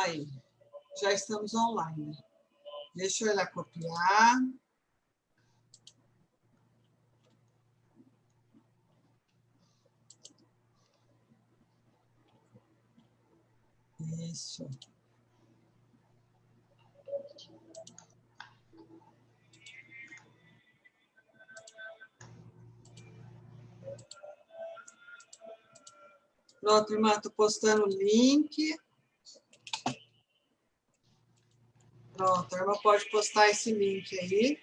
Aí, já estamos online. Deixa eu ir lá copiar. Isso. Pronto, irmã, estou postando o link. Pronto, a irmã pode postar esse link aí.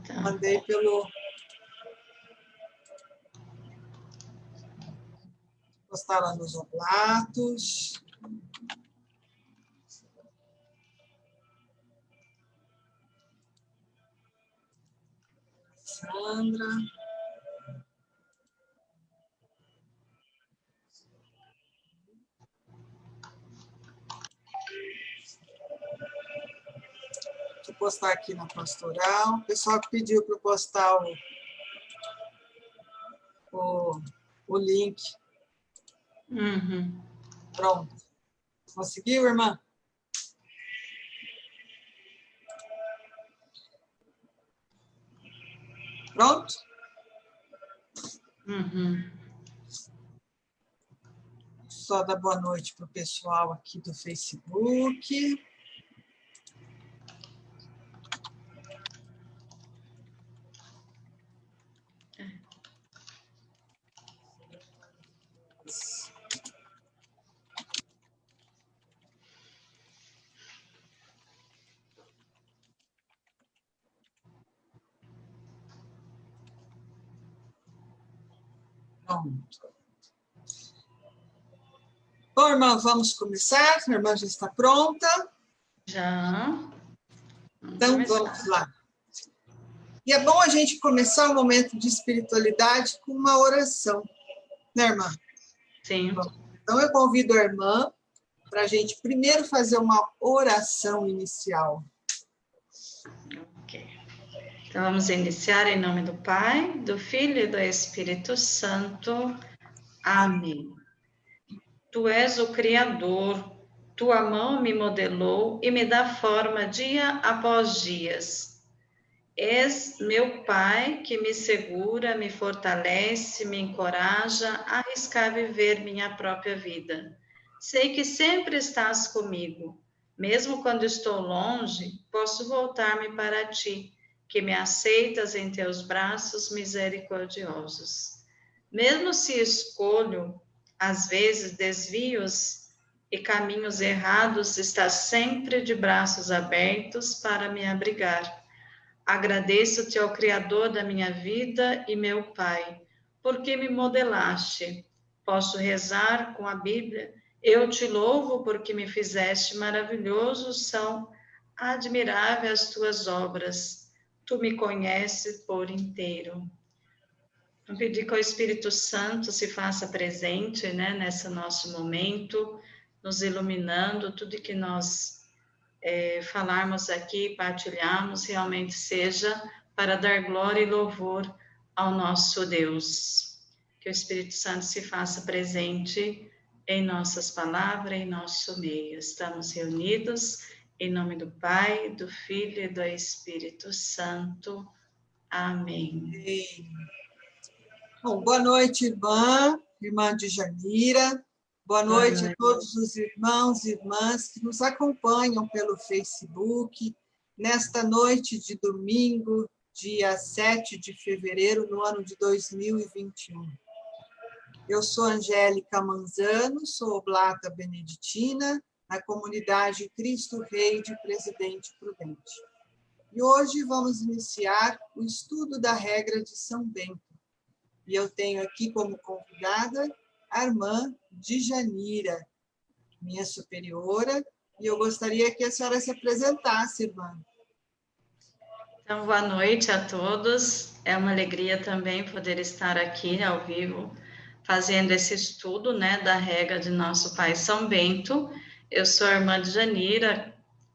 Tá. Mandei pelo... Postar lá nos oblatos. Sandra. Deixa eu postar aqui na pastoral. O pessoal que pediu para eu postar o link. Uhum. Pronto. Conseguiu, irmã? Pronto? Uhum. Só dar boa noite para o pessoal aqui do Facebook. Pronto. Bom, irmã, vamos começar. A irmã já está pronta. Já. Então, vamos lá. E é bom a gente começar o momento de espiritualidade com uma oração, né, irmã? Sim. Bom, então, eu convido a irmã para a gente primeiro fazer uma oração inicial. Ok. Então, vamos iniciar em nome do Pai, do Filho e do Espírito Santo. Amém. Tu és o Criador, tua mão me modelou e me dá forma dia após dias. És meu Pai que me segura, me fortalece, me encoraja a arriscar viver minha própria vida. Sei que sempre estás comigo. Mesmo quando estou longe, posso voltar-me para ti, que me aceitas em teus braços misericordiosos. Mesmo se escolho, às vezes, desvios e caminhos errados, estás sempre de braços abertos para me abrigar. Agradeço-te ao Criador da minha vida e meu Pai, porque me modelaste. Posso rezar com a Bíblia. Eu te louvo porque me fizeste maravilhoso, são admiráveis as tuas obras. Tu me conheces por inteiro. Vou pedir que o Espírito Santo se faça presente, né, nesse nosso momento, nos iluminando, tudo que nós falarmos aqui, partilharmos, realmente seja para dar glória e louvor ao nosso Deus. Que o Espírito Santo se faça presente em nossas palavras, em nosso meio. Estamos reunidos em nome do Pai, do Filho e do Espírito Santo. Amém. Bom, boa noite, irmã Djanira. Boa noite a todos os irmãos e irmãs que nos acompanham pelo Facebook, nesta noite de domingo, dia 7 de fevereiro, no ano de 2021. Eu sou Angélica Manzano, sou oblata beneditina, na comunidade Cristo Rei de Presidente Prudente. E hoje vamos iniciar o estudo da regra de São Bento. E eu tenho aqui como convidada a irmã Djanira, minha superiora, e eu gostaria que a senhora se apresentasse, irmã. Então, boa noite a todos. É uma alegria também poder estar aqui ao vivo, fazendo esse estudo, né, da regra de nosso pai São Bento. Eu sou a irmã Djanira,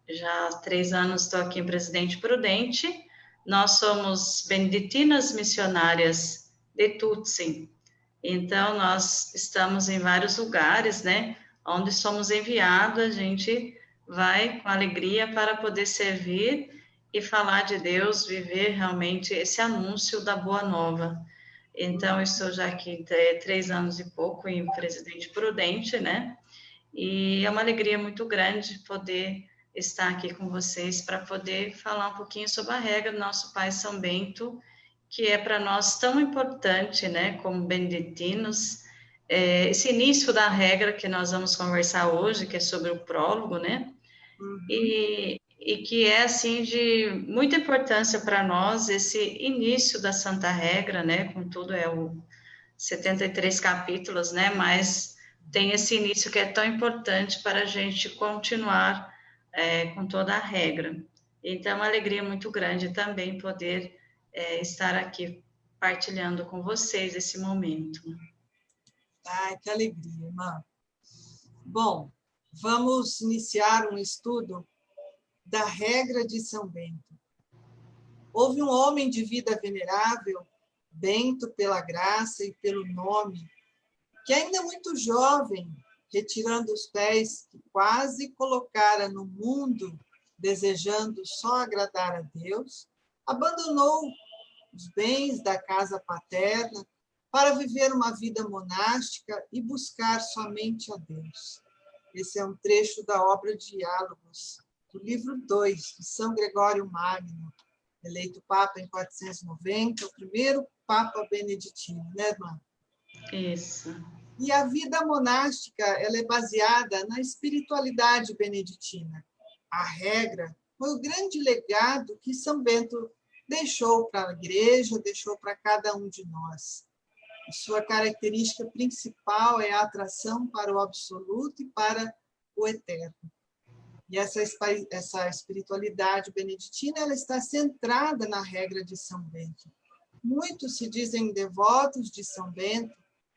já há 3 anos estou aqui em Presidente Prudente. Nós somos beneditinas missionárias de Tutsi. Então, nós estamos em vários lugares, né? onde somos enviados, a gente vai com alegria para poder servir e falar de Deus, viver realmente esse anúncio da Boa Nova. Então, eu estou já aqui 3 anos e pouco em Presidente Prudente, né? E é uma alegria muito grande poder estar aqui com vocês para poder falar um pouquinho sobre a regra do nosso Pai São Bento, que é para nós tão importante, né, como beneditinos. Esse início da regra que nós vamos conversar hoje, que é sobre o prólogo, né? E que é, assim, de muita importância para nós, esse início da Santa Regra, né? Contudo, é o 73 capítulos, né? Mas tem esse início que é tão importante para a gente continuar com toda a regra. Então, é uma alegria muito grande também poder estar aqui partilhando com vocês esse momento. Ai, que alegria, irmã. Bom, vamos iniciar um estudo da regra de São Bento. Houve um homem de vida venerável, Bento pela graça e pelo nome, que ainda muito jovem, retirando os pés que quase colocara no mundo, desejando só agradar a Deus, abandonou os bens da casa paterna para viver uma vida monástica e buscar somente a Deus. Esse é um trecho da obra Diálogos, do livro 2, de São Gregório Magno, eleito Papa em 490, o primeiro Papa beneditino, né, irmã? Isso. E a vida monástica, ela é baseada na espiritualidade beneditina. A regra foi o grande legado que São Bento deixou para a igreja, deixou para cada um de nós. A sua característica principal é a atração para o absoluto e para o eterno. E essa espiritualidade beneditina, ela está centrada na regra de São Bento. Muitos se dizem devotos de São Bento,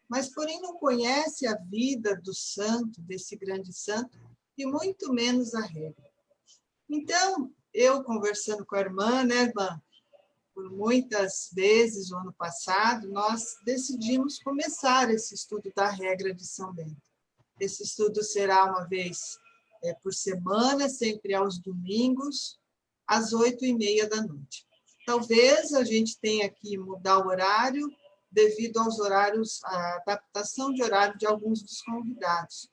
mas porém não conhecem a vida do santo, desse grande santo, e muito menos a regra. Então, eu conversando com a irmã, né, irmã? Por muitas vezes, o ano passado, nós decidimos começar esse estudo da regra de São Bento. Esse estudo será uma vez por semana, sempre aos domingos, às 8h30. Talvez a gente tenha que mudar o horário devido aos horários, à adaptação de horário de alguns dos convidados.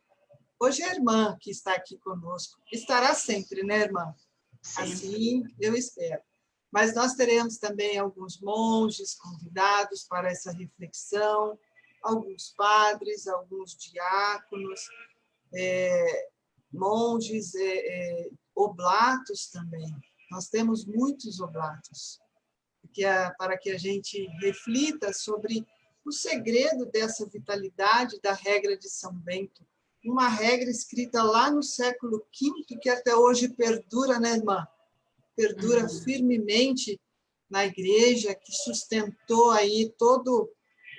Hoje a irmã que está aqui conosco estará sempre, né, irmã? Sim. Assim, eu espero. Mas nós teremos também alguns monges convidados para essa reflexão, alguns padres, alguns diáconos, monges, oblatos também. Nós temos muitos oblatos, para que a gente reflita sobre o segredo dessa vitalidade da regra de São Bento, uma regra escrita lá no século V, que até hoje perdura, né, irmã? Perdura firmemente na igreja, que sustentou aí todo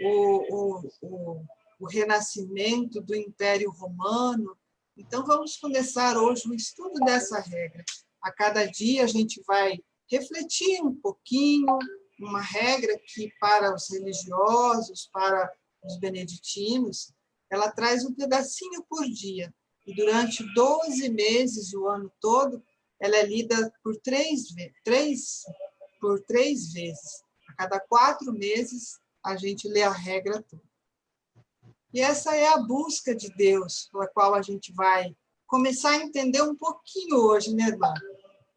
o renascimento do Império Romano. Então, vamos começar hoje o estudo dessa regra. A cada dia a gente vai refletir um pouquinho, uma regra que para os religiosos, para os beneditinos, ela traz um pedacinho por dia. E durante 12 meses, o ano todo, ela é lida por três vezes. A cada 4 meses, a gente lê a regra toda. E essa é a busca de Deus, pela qual a gente vai começar a entender um pouquinho hoje, né, irmã?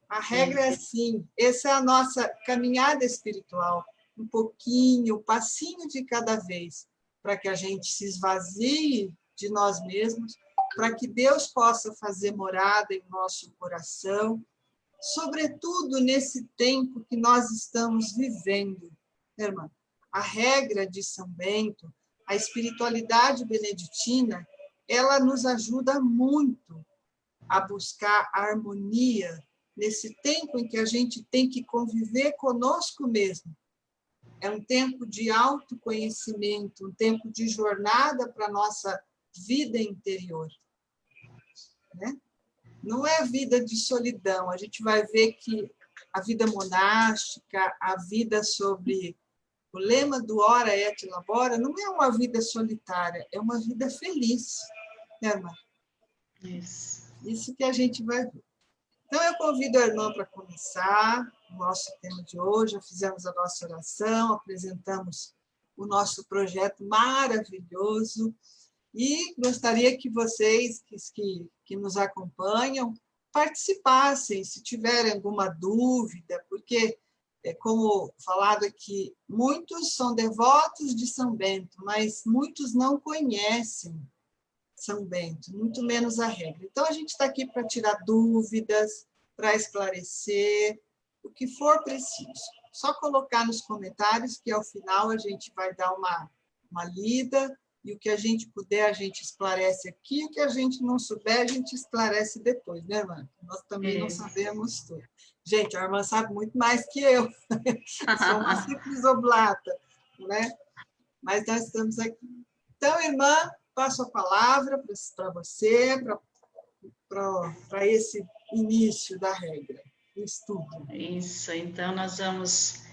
A regra é assim, essa é a nossa caminhada espiritual, um pouquinho, um passinho de cada vez, para que a gente se esvazie de nós mesmos, para que Deus possa fazer morada em nosso coração, sobretudo nesse tempo que nós estamos vivendo, né, irmã? A regra de São Bento, a espiritualidade beneditina, ela nos ajuda muito a buscar a harmonia nesse tempo em que a gente tem que conviver conosco mesmo. É um tempo de autoconhecimento, um tempo de jornada para a nossa vida interior, né? Não é vida de solidão. A gente vai ver que a vida monástica, a vida sobre o lema do Ora et Labora, não é uma vida solitária, é uma vida feliz, né, irmã? Isso que a gente vai ver. Então, eu convido a irmã para começar o nosso tema de hoje. Já fizemos a nossa oração, apresentamos o nosso projeto maravilhoso e gostaria que vocês que nos acompanham participassem, se tiverem alguma dúvida, porque, como falado aqui, muitos são devotos de São Bento, mas muitos não conhecem São Bento, muito menos a regra. Então, a gente está aqui para tirar dúvidas, para esclarecer, o que for preciso. Só colocar nos comentários, que ao final a gente vai dar uma lida, e o que a gente puder, a gente esclarece aqui, o que a gente não souber, a gente esclarece depois, né, irmã? Nós também não sabemos tudo. Gente, a irmã sabe muito mais que eu. Sou uma simples oblata, né? Mas nós estamos aqui. Então, irmã, passo a palavra para você, para esse início da regra, do estudo. Isso, então nós vamos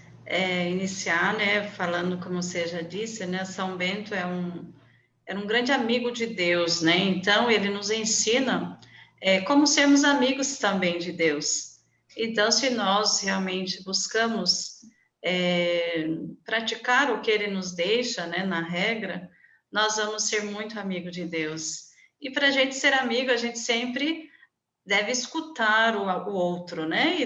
iniciar, né, falando, como você já disse, né, São Bento era um grande amigo de Deus, né, então ele nos ensina como sermos amigos também de Deus. Então, se nós realmente buscamos praticar o que ele nos deixa, né, na regra, nós vamos ser muito amigo de Deus. E para a gente ser amigo, a gente sempre deve escutar o outro, né?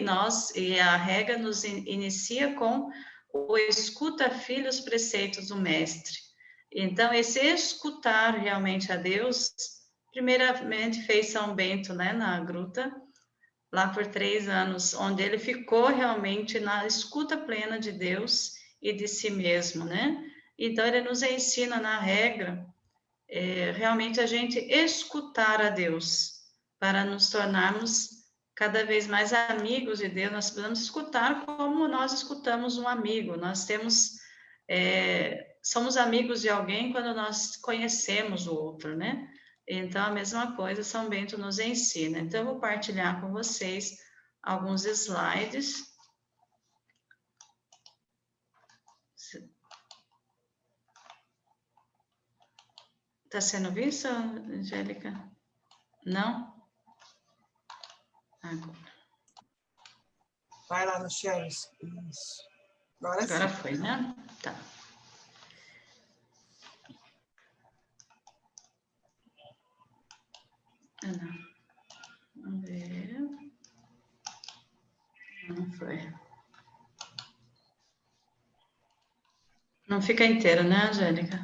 E a regra nos inicia com o escuta, filho, os preceitos do mestre. Então, esse escutar realmente a Deus, primeiramente fez São Bento, né, na gruta, lá por 3 anos, onde ele ficou realmente na escuta plena de Deus e de si mesmo, né? Então, ele nos ensina na regra, realmente a gente escutar a Deus, para nos tornarmos cada vez mais amigos de Deus. Nós precisamos escutar como nós escutamos um amigo. Nós somos amigos de alguém quando nós conhecemos o outro, né? Então, a mesma coisa São Bento nos ensina. Então, eu vou partilhar com vocês alguns slides. Está sendo visto, Angélica? Não? Agora. Vai lá no share. Isso. Agora foi, né? Tá. Não. Vamos ver. Não foi. Não fica inteiro, né, Angélica?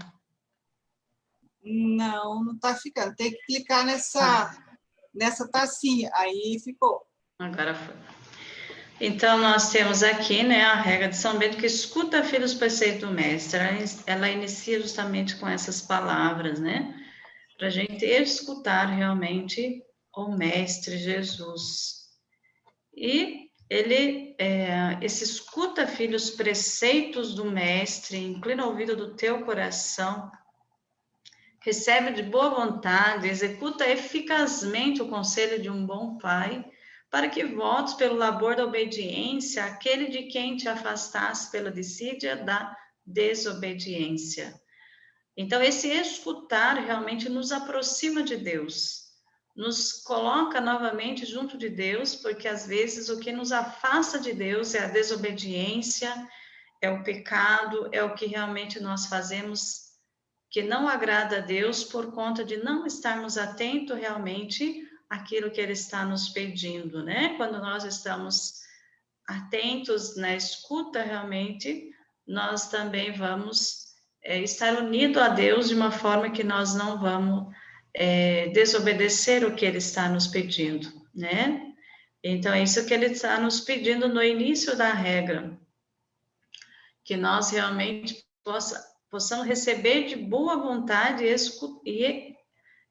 Não está ficando. Tem que clicar nessa tacinha. Aí ficou. Agora foi. Então, nós temos aqui, né, a regra de São Bento, que escuta, filhos, preceitos do mestre. Ela inicia justamente com essas palavras, né? Para a gente escutar realmente o mestre Jesus. E esse escuta, filhos, preceitos do mestre, inclina o ouvido do teu coração, recebe de boa vontade, executa eficazmente o conselho de um bom pai, para que voltes pelo labor da obediência àquele de quem te afastaste pela desídia da desobediência. Então, esse escutar realmente nos aproxima de Deus, nos coloca novamente junto de Deus, porque às vezes o que nos afasta de Deus é a desobediência, é o pecado, é o que realmente nós fazemos que não agrada a Deus por conta de não estarmos atentos realmente àquilo que Ele está nos pedindo, né? Quando nós estamos atentos na escuta realmente, nós também vamos estar unidos a Deus de uma forma que nós não vamos desobedecer o que Ele está nos pedindo, né? Então, é isso que Ele está nos pedindo no início da regra, que nós realmente possamos receber de boa vontade e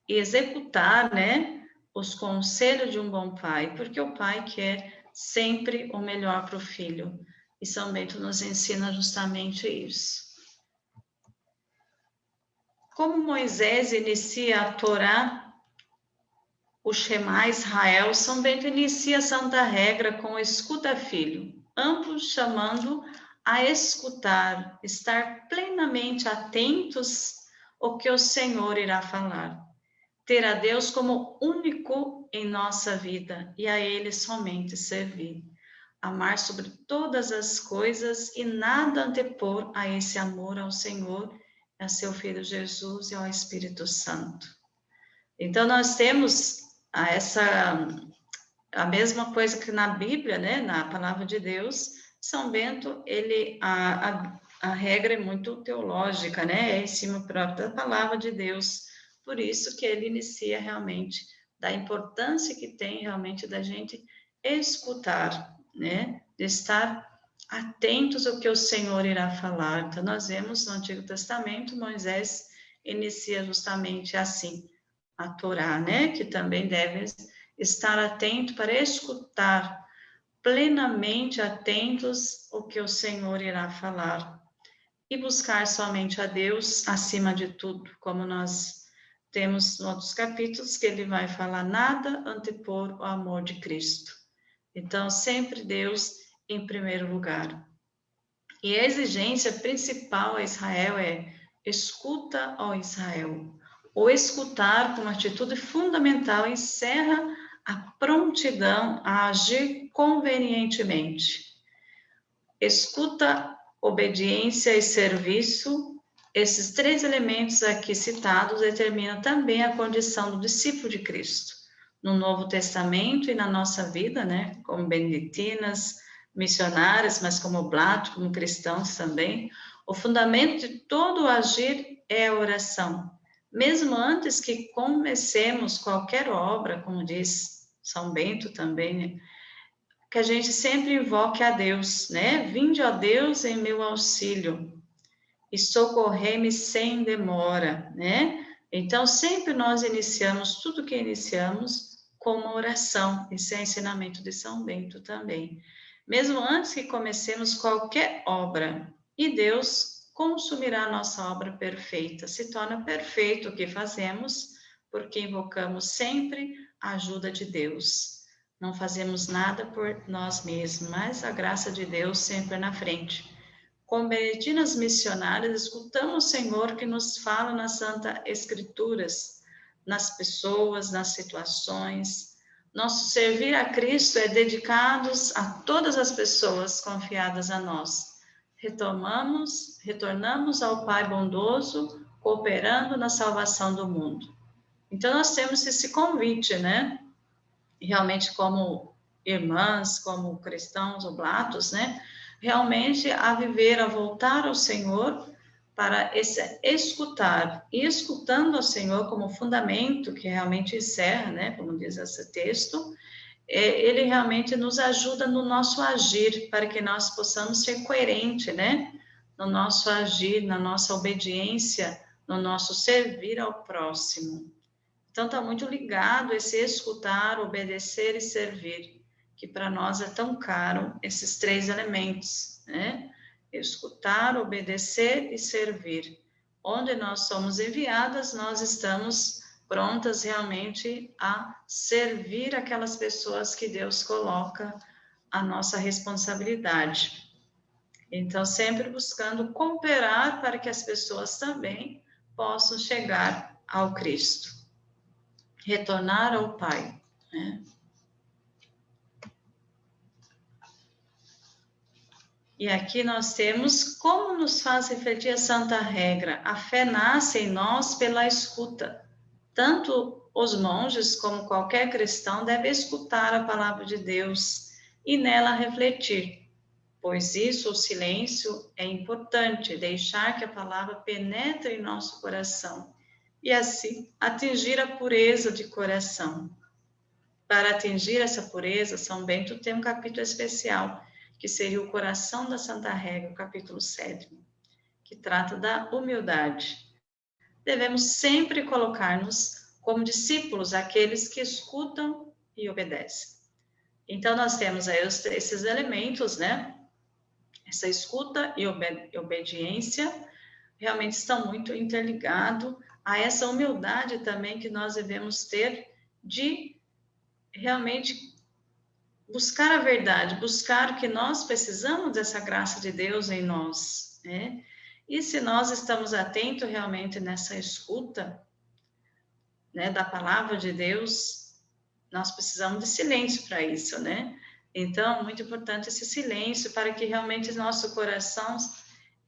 executar, né, os conselhos de um bom pai, porque o pai quer sempre o melhor para o filho. E São Bento nos ensina justamente isso. Como Moisés inicia a Torá, o Shema Israel, São Bento inicia a Santa Regra com o escuta filho, ambos chamando a escutar, estar plenamente atentos ao que o Senhor irá falar. ter a Deus como único em nossa vida e a Ele somente servir. Amar sobre todas as coisas e nada antepor a esse amor ao Senhor, a seu Filho Jesus e ao Espírito Santo. Então, nós temos a mesma coisa que na Bíblia, né, na Palavra de Deus. São Bento, a regra é muito teológica, né, é em cima próprio da Palavra de Deus. Por isso que ele inicia realmente da importância que tem realmente da gente escutar, né, de estar atentos ao que o Senhor irá falar. Então, nós vemos no Antigo Testamento, Moisés inicia justamente assim, a Torá, né, que também deve estar atento para escutar, plenamente atentos ao que o Senhor irá falar, e buscar somente a Deus acima de tudo, como nós temos em outros capítulos, que ele vai falar nada antepor o amor de Cristo. Então, sempre Deus em primeiro lugar. E a exigência principal a Israel é: escuta, ó Israel. O escutar, como atitude fundamental, encerra a prontidão a agir convenientemente. Escuta, obediência e serviço, esses três elementos aqui citados determinam também a condição do discípulo de Cristo. No Novo Testamento e na nossa vida, né, como beneditinas, missionárias, mas como oblato, como cristãos também, o fundamento de todo o agir é a oração. Mesmo antes que comecemos qualquer obra, como diz São Bento também, né, que a gente sempre invoque a Deus, né? Vinde, ó Deus, em meu auxílio e socorrei-me sem demora, né? Então, sempre nós iniciamos, tudo que iniciamos, com uma oração. Esse é ensinamento de São Bento também. Mesmo antes que comecemos qualquer obra, e Deus consumirá a nossa obra perfeita. Se torna perfeito o que fazemos, porque invocamos sempre a ajuda de Deus. Não fazemos nada por nós mesmos, mas a graça de Deus sempre na frente. Como beneditinas missionárias, escutamos o Senhor que nos fala nas Santas Escrituras, nas pessoas, nas situações. Nosso servir a Cristo é dedicados a todas as pessoas confiadas a nós. Retornamos ao Pai bondoso, cooperando na salvação do mundo. Então, nós temos esse convite, né? Realmente, como irmãs, como cristãos oblatos, né? Realmente a viver, a voltar ao Senhor para escutar, e escutando ao Senhor como fundamento que realmente encerra, né? Como diz esse texto, ele realmente nos ajuda no nosso agir, para que nós possamos ser coerentes, né? No nosso agir, na nossa obediência, no nosso servir ao próximo. Então, está muito ligado esse escutar, obedecer e servir, que para nós é tão caro, esses três elementos, né? Escutar, obedecer e servir. Onde nós somos enviadas, nós estamos prontas realmente a servir aquelas pessoas que Deus coloca a nossa responsabilidade. Então, sempre buscando cooperar para que as pessoas também possam chegar ao Cristo. Retornar ao Pai, né? E aqui nós temos como nos faz refletir a santa regra. A fé nasce em nós pela escuta. Tanto os monges como qualquer cristão deve escutar a palavra de Deus e nela refletir, pois isso, o silêncio, é importante, deixar que a palavra penetre em nosso coração e assim atingir a pureza de coração. Para atingir essa pureza, São Bento tem um capítulo especial, que seria o coração da Santa Regra, o capítulo 7, que trata da humildade. Devemos sempre colocar-nos como discípulos, aqueles que escutam e obedecem. Então, nós temos aí esses elementos, né? Essa escuta e obediência realmente estão muito interligados a essa humildade também que nós devemos ter de realmente buscar a verdade, buscar que nós precisamos dessa graça de Deus em nós, né? E se nós estamos atentos realmente nessa escuta, né, da palavra de Deus, nós precisamos de silêncio para isso, né? Então, muito importante esse silêncio para que realmente nosso coração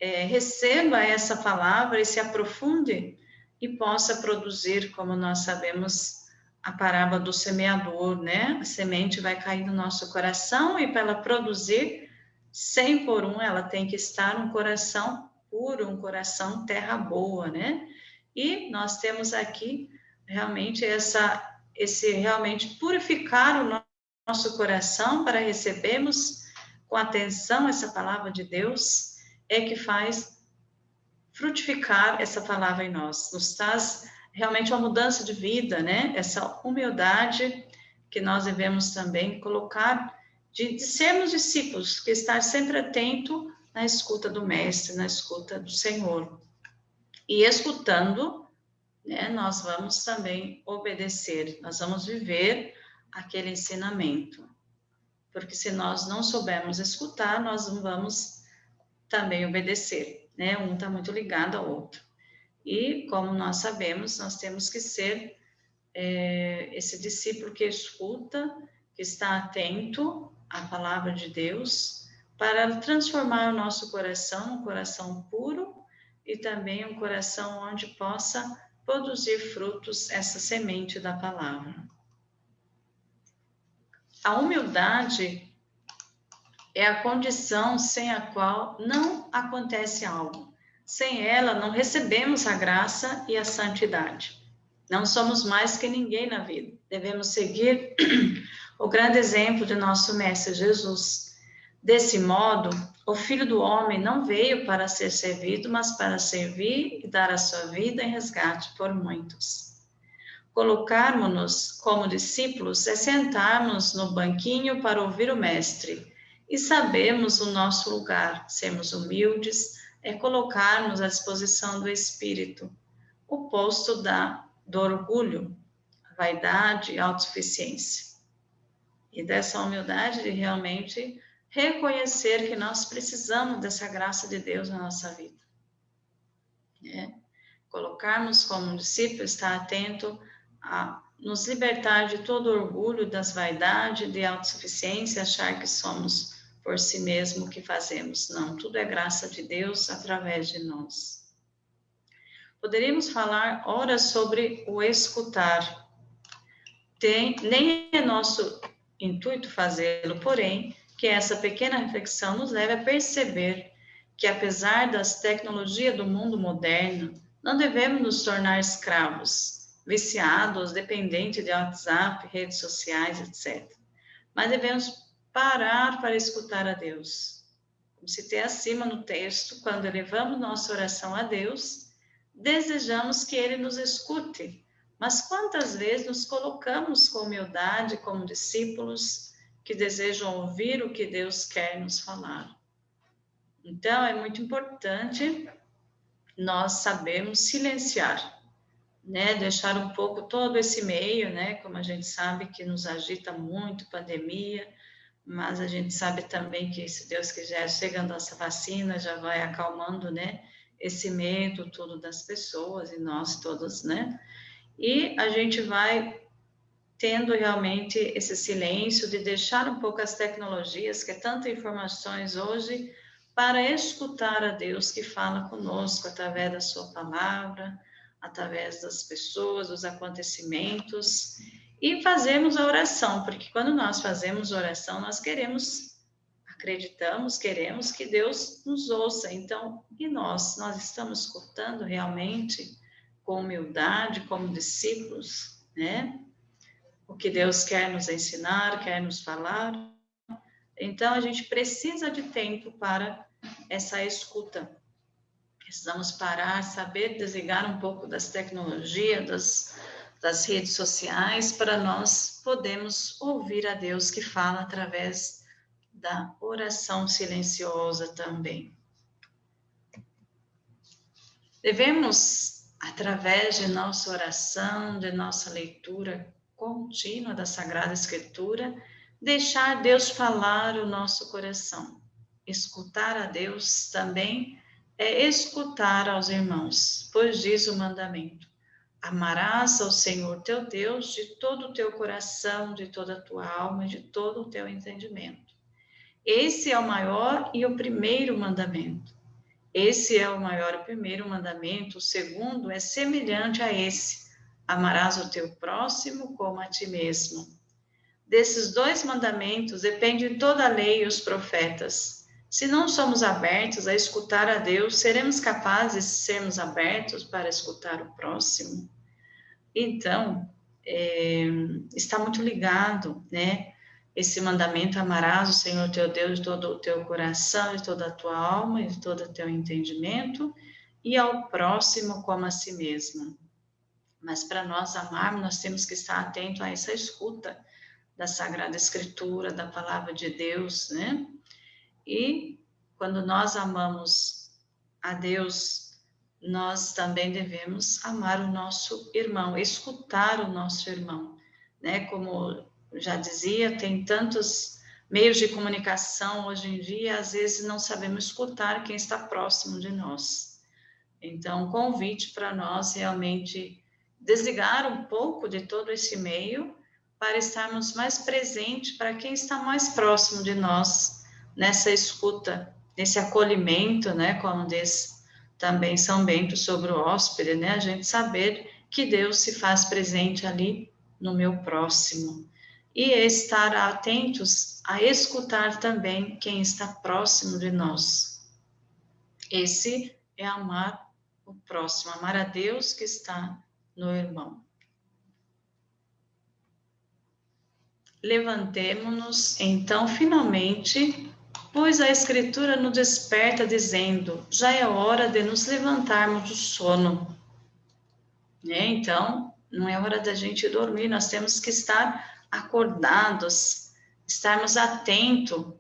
receba essa palavra e se aprofunde e possa produzir, como nós sabemos, a parábola do semeador, né? A semente vai cair no nosso coração e para ela produzir 100 por 1, ela tem que estar um coração puro, um coração terra boa, né? E nós temos aqui realmente esse realmente purificar o nosso coração para recebermos com atenção essa palavra de Deus, é que faz frutificar essa palavra em nós, nos traz realmente uma mudança de vida, né? Essa humildade que nós devemos também colocar de sermos discípulos, que estar sempre atento na escuta do Mestre, na escuta do Senhor. E escutando, né, nós vamos também obedecer, nós vamos viver aquele ensinamento. Porque se nós não soubermos escutar, nós não vamos também obedecer, né? Um está muito ligado ao outro. E, como nós sabemos, nós temos que ser esse discípulo que escuta, que está atento à palavra de Deus, para transformar o nosso coração, um coração puro, e também um coração onde possa produzir frutos essa semente da palavra. A humildade é a condição sem a qual não acontece algo. Sem ela, não recebemos a graça e a santidade. Não somos mais que ninguém na vida. Devemos seguir o grande exemplo de nosso Mestre Jesus. Desse modo, o Filho do Homem não veio para ser servido, mas para servir e dar a sua vida em resgate por muitos. Colocarmos-nos como discípulos é sentarmos no banquinho para ouvir o Mestre e sabermos o nosso lugar, sermos humildes, é colocarmos à disposição do Espírito o posto do orgulho, a vaidade e a autossuficiência. E dessa humildade de realmente reconhecer que nós precisamos dessa graça de Deus na nossa vida. Colocarmos como discípulo, estar atento a nos libertar de todo orgulho, das vaidades, de autossuficiência, achar que somos por si mesmo o que fazemos. Não, tudo é graça de Deus através de nós. Poderíamos falar horas sobre o escutar. Nem é nosso intuito fazê-lo, porém, que essa pequena reflexão nos leve a perceber que, apesar das tecnologias do mundo moderno, não devemos nos tornar escravos, viciados, dependentes de WhatsApp, redes sociais, etc. Mas devemos parar para escutar a Deus. Como citei acima no texto, quando elevamos nossa oração a Deus, desejamos que Ele nos escute. Mas quantas vezes nos colocamos com humildade como discípulos que desejam ouvir o que Deus quer nos falar? Então, é muito importante nós sabermos silenciar, né? Deixar um pouco todo esse meio, né? Como a gente sabe que nos agita muito, pandemia, mas a gente sabe também que, se Deus quiser, chegando essa vacina, já vai acalmando, né? Esse medo todo das pessoas e nós todos, né? E a gente vai tendo realmente esse silêncio de deixar um pouco as tecnologias, que é tanta informações hoje, para escutar a Deus que fala conosco através da sua palavra, através das pessoas, dos acontecimentos, e fazermos a oração, porque quando nós fazemos oração, nós acreditamos, queremos que Deus nos ouça. Então, e nós estamos escutando realmente com humildade, como discípulos, né? O que Deus quer nos ensinar, quer nos falar. Então, a gente precisa de tempo para essa escuta. Precisamos parar, saber desligar um pouco das tecnologias, das redes sociais, para nós podermos ouvir a Deus que fala através da oração silenciosa também. Devemos, através de nossa oração, de nossa leitura contínua da Sagrada Escritura, deixar Deus falar o nosso coração. Escutar a Deus também é escutar aos irmãos, pois diz o mandamento: Amarás ao Senhor teu Deus de todo o teu coração, de toda a tua alma, de todo o teu entendimento. Esse é o maior e o primeiro mandamento. Esse é o maior e o primeiro mandamento. O segundo é semelhante a esse: amarás o teu próximo como a ti mesmo. Desses 2 mandamentos depende toda a lei e os profetas. Se não somos abertos a escutar a Deus, seremos capazes de sermos abertos para escutar o próximo? Então, está muito ligado, né? Esse mandamento: amarás o Senhor teu Deus de todo o teu coração, de toda a tua alma e de todo o teu entendimento, e ao próximo como a si mesmo. Mas para nós amarmos, nós temos que estar atentos a essa escuta da Sagrada Escritura, da Palavra de Deus, né? E quando nós amamos a Deus, nós também devemos amar o nosso irmão, escutar o nosso irmão, né? Como já dizia, tem tantos meios de comunicação hoje em dia, às vezes não sabemos escutar quem está próximo de nós. Então, um convite para nós realmente desligar um pouco de todo esse meio para estarmos mais presentes para quem está mais próximo de nós, nessa escuta, nesse acolhimento, né, como diz também São Bento sobre o hóspede, né, a gente saber que Deus se faz presente ali no meu próximo, e estar atentos a escutar também quem está próximo de nós. Esse é amar o próximo, amar a Deus que está no irmão. Levantemo-nos, então, finalmente, pois a Escritura nos desperta dizendo: já é hora de nos levantarmos do sono. Então, não é hora da gente dormir, nós temos que estar acordados, estarmos atentos,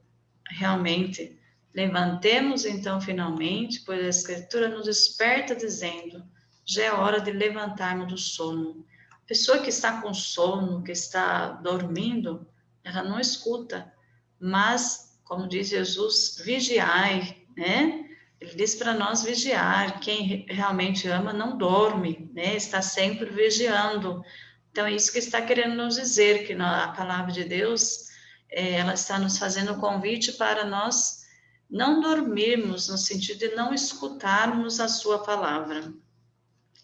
realmente. Levantemos, então, finalmente, pois a Escritura nos desperta dizendo: já é hora de levantarmos do sono. Pessoa que está com sono, que está dormindo, ela não escuta, mas, como diz Jesus, vigiai, né? Ele diz para nós vigiar. Quem realmente ama não dorme, né? Está sempre vigiando. Então, é isso que está querendo nos dizer, que a palavra de Deus, ela está nos fazendo o convite para nós não dormirmos, no sentido de não escutarmos a sua palavra.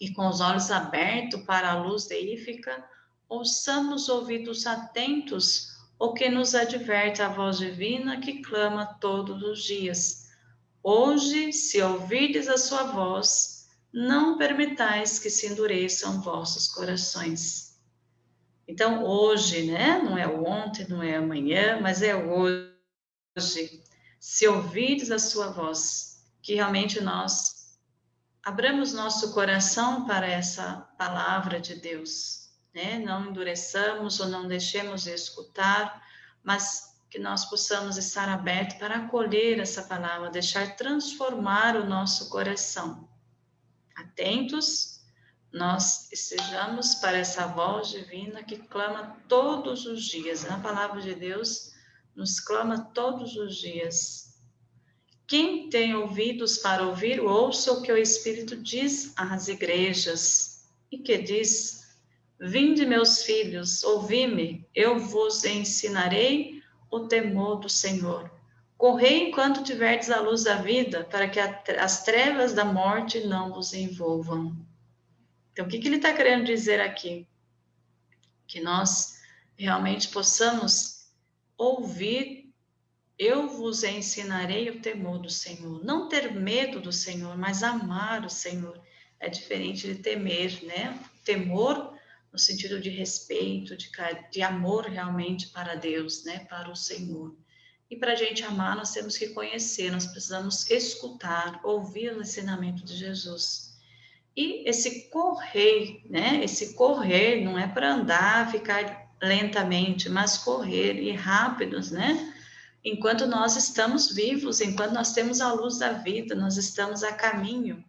E com os olhos abertos para a luz deífica, ouçamos ouvidos atentos o que nos adverte a voz divina que clama todos os dias. Hoje, se ouvirdes a sua voz, não permitais que se endureçam vossos corações. Então, hoje, né? Não é o ontem, não é amanhã, mas é hoje. Se ouvirdes a sua voz, que realmente nós abramos nosso coração para essa palavra de Deus, né? Não endureçamos ou não deixemos de escutar, mas que nós possamos estar abertos para acolher essa palavra, deixar transformar o nosso coração. Atentos, nós estejamos para essa voz divina que clama todos os dias. A palavra de Deus nos clama todos os dias. Quem tem ouvidos para ouvir, ouça o que o Espírito diz às igrejas. E que diz: vinde, meus filhos, ouvi-me, eu vos ensinarei o temor do Senhor. Correi enquanto tiverdes a luz da vida, para que as trevas da morte não vos envolvam. Então, o que ele está querendo dizer aqui? Que nós realmente possamos ouvir: eu vos ensinarei o temor do Senhor. Não ter medo do Senhor, mas amar o Senhor. É diferente de temer, né? Temor no sentido de respeito, de amor realmente para Deus, né? Para o Senhor. E para a gente amar, nós temos que conhecer, nós precisamos escutar, ouvir o ensinamento de Jesus. E esse correr, né? Esse correr não é para andar, ficar lentamente, mas correr e rápidos, né? Enquanto nós estamos vivos, enquanto nós temos a luz da vida, nós estamos a caminho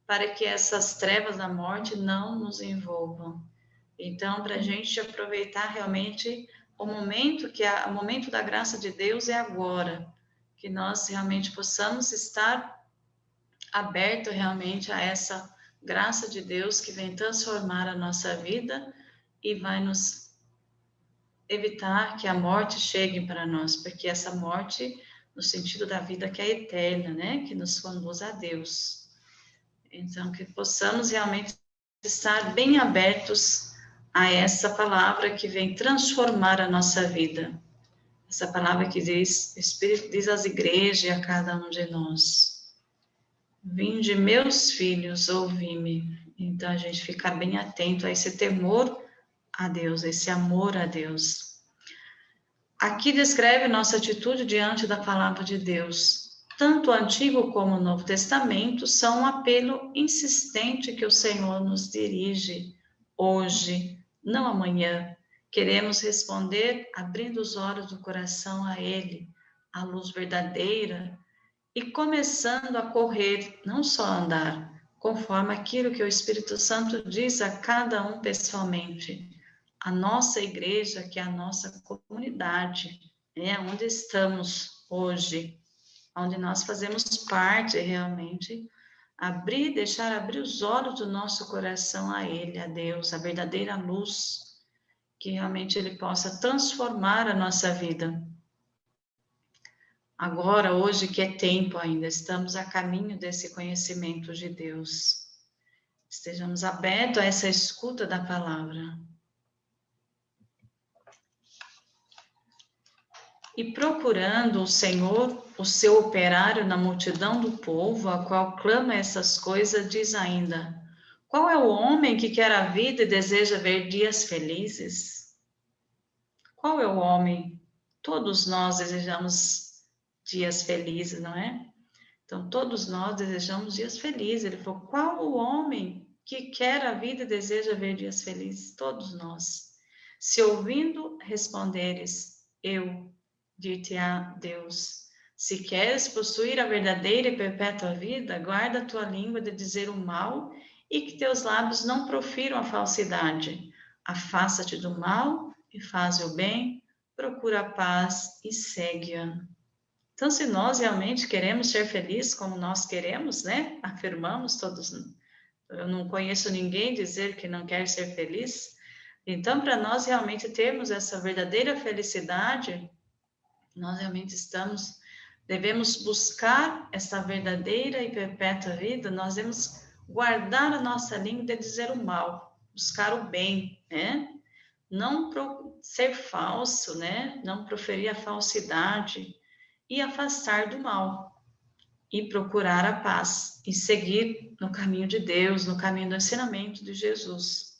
para que essas trevas da morte não nos envolvam. Então, para a gente aproveitar realmente o momento o momento da graça de Deus é agora, que nós realmente possamos estar abertos realmente a essa graça de Deus que vem transformar a nossa vida e vai nos evitar que a morte chegue para nós, porque essa morte, no sentido da vida que é eterna, né? Que nos conduz a Deus. Então, que possamos realmente estar bem abertos a essa palavra que vem transformar a nossa vida. Essa palavra que diz, o Espírito diz às igrejas e a cada um de nós. Vinde, meus filhos, ouvi-me. Então, a gente fica bem atento a esse temor a Deus, esse amor a Deus. Aqui descreve nossa atitude diante da palavra de Deus. Tanto o Antigo como o Novo Testamento são um apelo insistente que o Senhor nos dirige hoje, não amanhã. Queremos responder abrindo os olhos do coração a Ele, a luz verdadeira, e começando a correr, não só andar, conforme aquilo que o Espírito Santo diz a cada um pessoalmente. A nossa igreja, que é a nossa comunidade, é onde estamos hoje, onde nós fazemos parte realmente, deixar abrir os olhos do nosso coração a Ele, a Deus, a verdadeira luz, que realmente Ele possa transformar a nossa vida. Agora, hoje, que é tempo ainda, estamos a caminho desse conhecimento de Deus. Estejamos abertos a essa escuta da palavra. E procurando o Senhor, o seu operário na multidão do povo, a qual clama essas coisas, diz ainda: qual é o homem que quer a vida e deseja ver dias felizes? Qual é o homem? Todos nós desejamos dias felizes, não é? Então, todos nós desejamos dias felizes. Ele falou: qual o homem que quer a vida e deseja ver dias felizes? Todos nós. Se ouvindo responderes, eu dir-te-á Deus: se queres possuir a verdadeira e perpétua vida, guarda a tua língua de dizer o mal e que teus lábios não profiram a falsidade. Afasta-te do mal e faz o bem, procura a paz e segue-a. Então, se nós realmente queremos ser felizes como nós queremos, né? Afirmamos todos. Eu não conheço ninguém dizer que não quer ser feliz. Então, para nós realmente termos essa verdadeira felicidade, nós realmente devemos buscar essa verdadeira e perpétua vida, nós devemos guardar a nossa língua de dizer o mal, buscar o bem, né? Não ser falso, né? Não proferir a falsidade e afastar do mal e procurar a paz e seguir no caminho de Deus, no caminho do ensinamento de Jesus,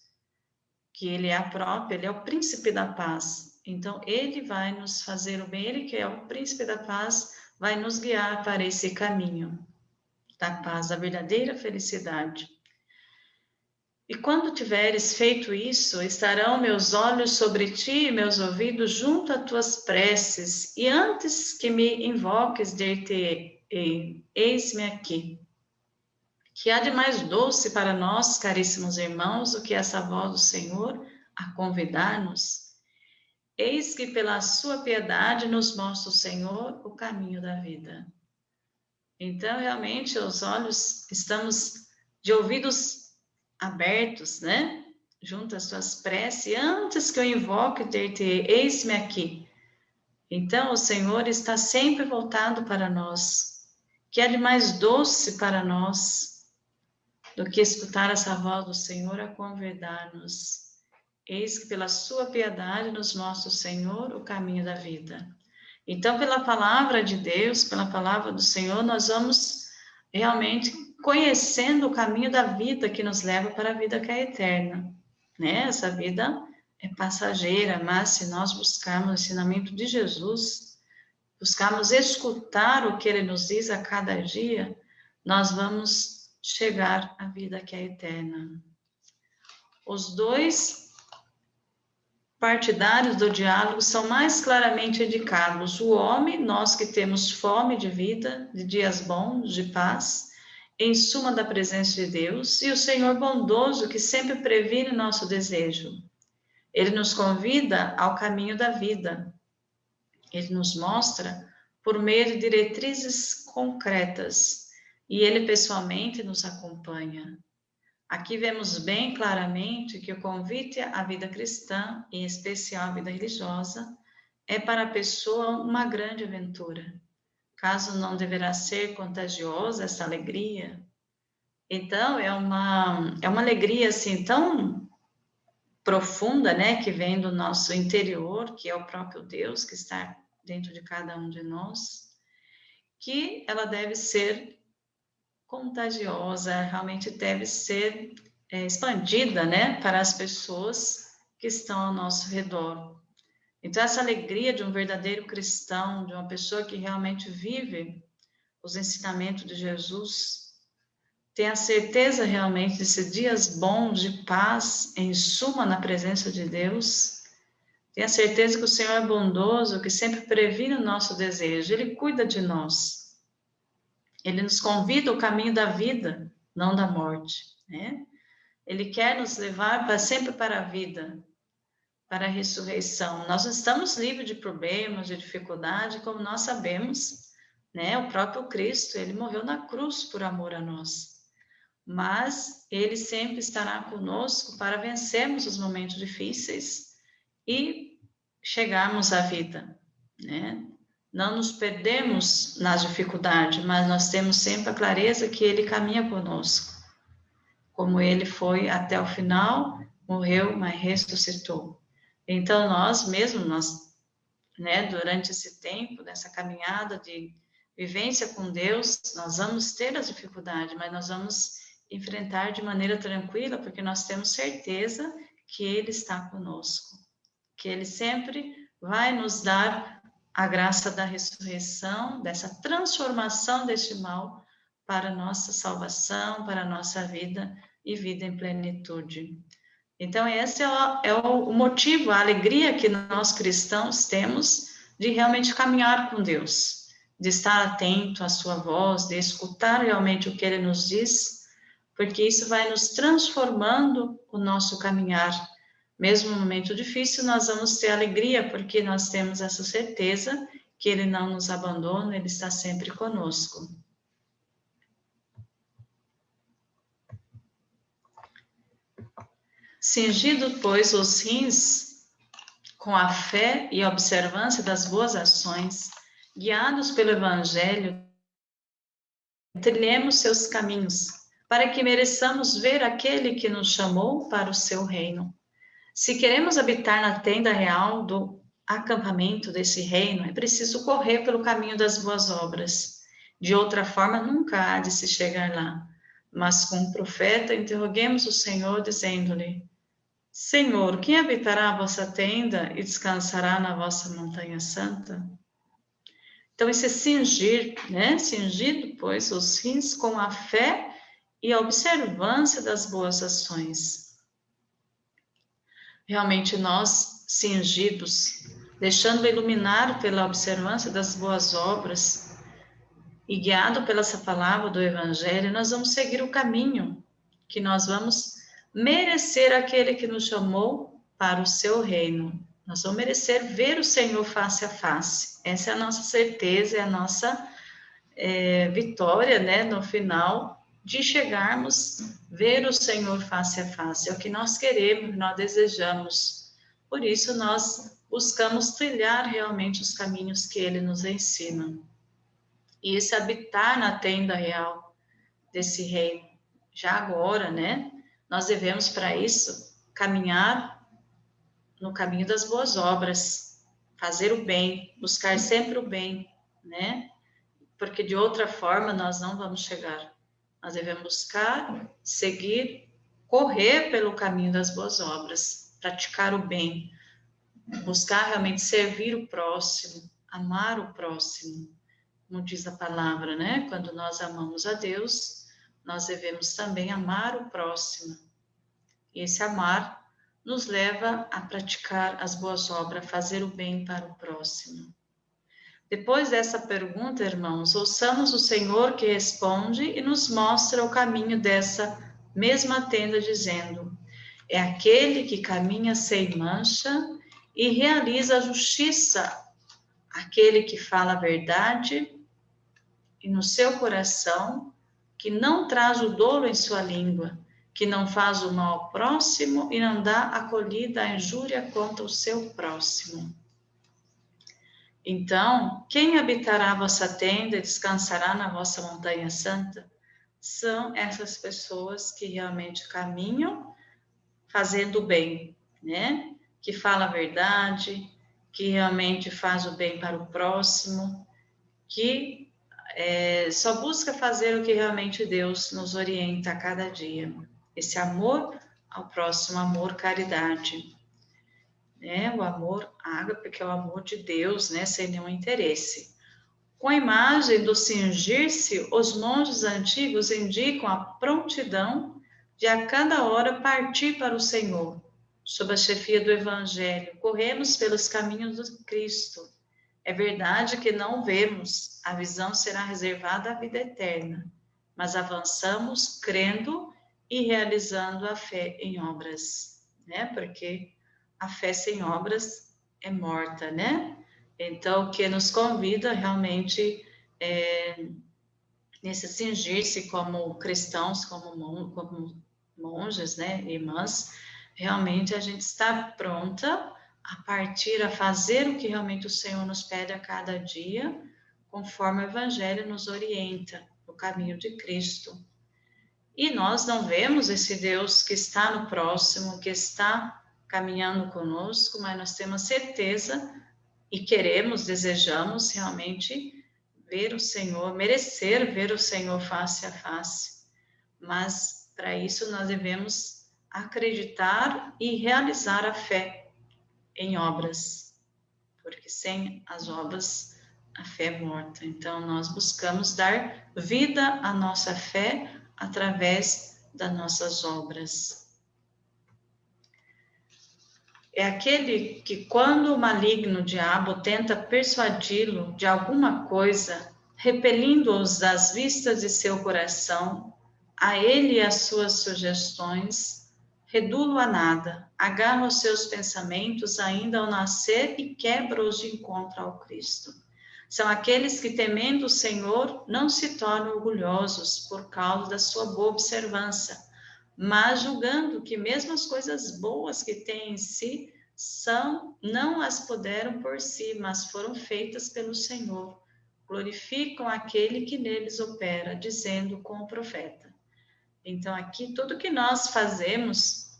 que Ele é Ele é o príncipe da paz. Então, Ele vai nos fazer o bem, Ele que é o príncipe da paz, vai nos guiar para esse caminho da paz, da verdadeira felicidade. E quando tiveres feito isso, estarão meus olhos sobre ti e meus ouvidos junto a tuas preces, e antes que me invoques, dir-te, eis-me aqui. Que há de mais doce para nós, caríssimos irmãos, do que essa voz do Senhor a convidar-nos? Eis que pela sua piedade nos mostra o Senhor o caminho da vida. Então, realmente, estamos de ouvidos abertos, né? Junto às suas preces, antes que eu invoque, eis-me aqui. Então, o Senhor está sempre voltado para nós. Que há de mais doce para nós do que escutar essa voz do Senhor a convidar-nos. Eis que pela sua piedade nos mostra o Senhor o caminho da vida. Então, pela palavra de Deus, pela palavra do Senhor, nós vamos realmente conhecendo o caminho da vida que nos leva para a vida que é eterna, né? Essa vida é passageira, mas se nós buscarmos o ensinamento de Jesus, buscarmos escutar o que Ele nos diz a cada dia, nós vamos chegar à vida que é eterna. Os dois partidários do diálogo são mais claramente indicados: o homem, nós que temos fome de vida, de dias bons, de paz, em suma da presença de Deus, e o Senhor bondoso que sempre previne nosso desejo. Ele nos convida ao caminho da vida. Ele nos mostra por meio de diretrizes concretas, e ele pessoalmente nos acompanha. Aqui vemos bem claramente que o convite à vida cristã, em especial à vida religiosa, é para a pessoa uma grande aventura. Caso não deverá ser contagiosa essa alegria, então é uma alegria assim tão profunda, né, que vem do nosso interior, que é o próprio Deus que está dentro de cada um de nós, que ela deve ser contagiosa, realmente deve ser expandida, né, para as pessoas que estão ao nosso redor. Então, essa alegria de um verdadeiro cristão, de uma pessoa que realmente vive os ensinamentos de Jesus, tem a certeza realmente desses dias bons de paz, em suma, na presença de Deus, tem a certeza que o Senhor é bondoso, que sempre previne o nosso desejo, Ele cuida de nós. Ele nos convida ao caminho da vida, não da morte, né? Ele quer nos levar sempre para a vida, para a ressurreição. Nós não estamos livres de problemas, de dificuldade, como nós sabemos, né? O próprio Cristo, ele morreu na cruz por amor a nós. Mas ele sempre estará conosco para vencermos os momentos difíceis e chegarmos à vida, né? Não nos perdemos nas dificuldades, mas nós temos sempre a clareza que Ele caminha conosco. Como Ele foi até o final, morreu, mas ressuscitou. Então, nós, né, durante esse tempo, nessa caminhada de vivência com Deus, nós vamos ter as dificuldades, mas nós vamos enfrentar de maneira tranquila, porque nós temos certeza que Ele está conosco, que Ele sempre vai nos dar a graça da ressurreição, dessa transformação deste mal para a nossa salvação, para a nossa vida e vida em plenitude. Então, esse é o motivo, a alegria que nós cristãos temos de realmente caminhar com Deus, de estar atento à sua voz, de escutar realmente o que Ele nos diz, porque isso vai nos transformando o nosso caminhar. Mesmo no momento difícil, nós vamos ter alegria, porque nós temos essa certeza que Ele não nos abandona, Ele está sempre conosco. Cingido, pois, os rins com a fé e a observância das boas ações, guiados pelo Evangelho, trilhemos seus caminhos, para que mereçamos ver aquele que nos chamou para o seu reino. Se queremos habitar na tenda real do acampamento desse reino, é preciso correr pelo caminho das boas obras. De outra forma, nunca há de se chegar lá. Mas com o profeta, interroguemos o Senhor, dizendo-lhe: Senhor, quem habitará a vossa tenda e descansará na vossa montanha santa? Então, esse cingir, né? Cingido, pois, os rins com a fé e a observância das boas ações. Realmente nós, cingidos, deixando iluminar pela observância das boas obras e guiado pela essa palavra do Evangelho, nós vamos seguir o caminho que nós vamos merecer aquele que nos chamou para o seu reino. Nós vamos merecer ver o Senhor face a face. Essa é a nossa certeza, é a nossa vitória, né, no final, de chegarmos, ver o Senhor face a face. É o que nós queremos, nós desejamos. Por isso, nós buscamos trilhar realmente os caminhos que Ele nos ensina. E esse habitar na tenda real desse reino, já agora, né? Nós devemos, para isso, caminhar no caminho das boas obras, fazer o bem, buscar sempre o bem, né? Porque de outra forma nós não vamos chegar. Nós devemos buscar, seguir, correr pelo caminho das boas obras, praticar o bem, buscar realmente servir o próximo, amar o próximo, como diz a palavra, né? Quando nós amamos a Deus, nós devemos também amar o próximo. E esse amar nos leva a praticar as boas obras, fazer o bem para o próximo. Depois dessa pergunta, irmãos, ouçamos o Senhor que responde e nos mostra o caminho dessa mesma tenda, dizendo: é aquele que caminha sem mancha e realiza a justiça, aquele que fala a verdade e no seu coração, que não traz o dolo em sua língua, que não faz o mal ao próximo e não dá acolhida à injúria contra o seu próximo. Então, quem habitará a vossa tenda e descansará na vossa montanha santa? São essas pessoas que realmente caminham fazendo o bem, né? Que fala a verdade, que realmente faz o bem para o próximo, que só busca fazer o que realmente Deus nos orienta a cada dia. Esse amor ao próximo, amor, caridade. Né? O amor ágape, que é o amor de Deus, né? Sem nenhum interesse. Com a imagem do cingir-se, os monges antigos indicam a prontidão de a cada hora partir para o Senhor. Sob a chefia do Evangelho, corremos pelos caminhos do Cristo. É verdade que não vemos, a visão será reservada à vida eterna, mas avançamos crendo e realizando a fé em obras, né? Porque a fé sem obras é morta, né? Então, o que nos convida realmente nesse cingir-se como cristãos, como monges, né, irmãs, realmente a gente está pronta a partir a fazer o que realmente o Senhor nos pede a cada dia, conforme o Evangelho nos orienta, no caminho de Cristo. E nós não vemos esse Deus que está no próximo, que está caminhando conosco, mas nós temos certeza e queremos, desejamos realmente ver o Senhor, merecer ver o Senhor face a face. Mas para isso nós devemos acreditar e realizar a fé em obras, porque sem as obras a fé é morta. Então nós buscamos dar vida à nossa fé através das nossas obras. É aquele que, quando o maligno diabo tenta persuadi-lo de alguma coisa, repelindo-os das vistas de seu coração, a ele e as suas sugestões, reduz-o a nada, agarra os seus pensamentos ainda ao nascer e quebra-os de encontro ao Cristo. São aqueles que, temendo o Senhor, não se tornam orgulhosos por causa da sua boa observância, mas julgando que mesmo as coisas boas que têm em si não as puderam por si, mas foram feitas pelo Senhor. Glorificam aquele que neles opera, dizendo com o profeta. Então aqui tudo que nós fazemos,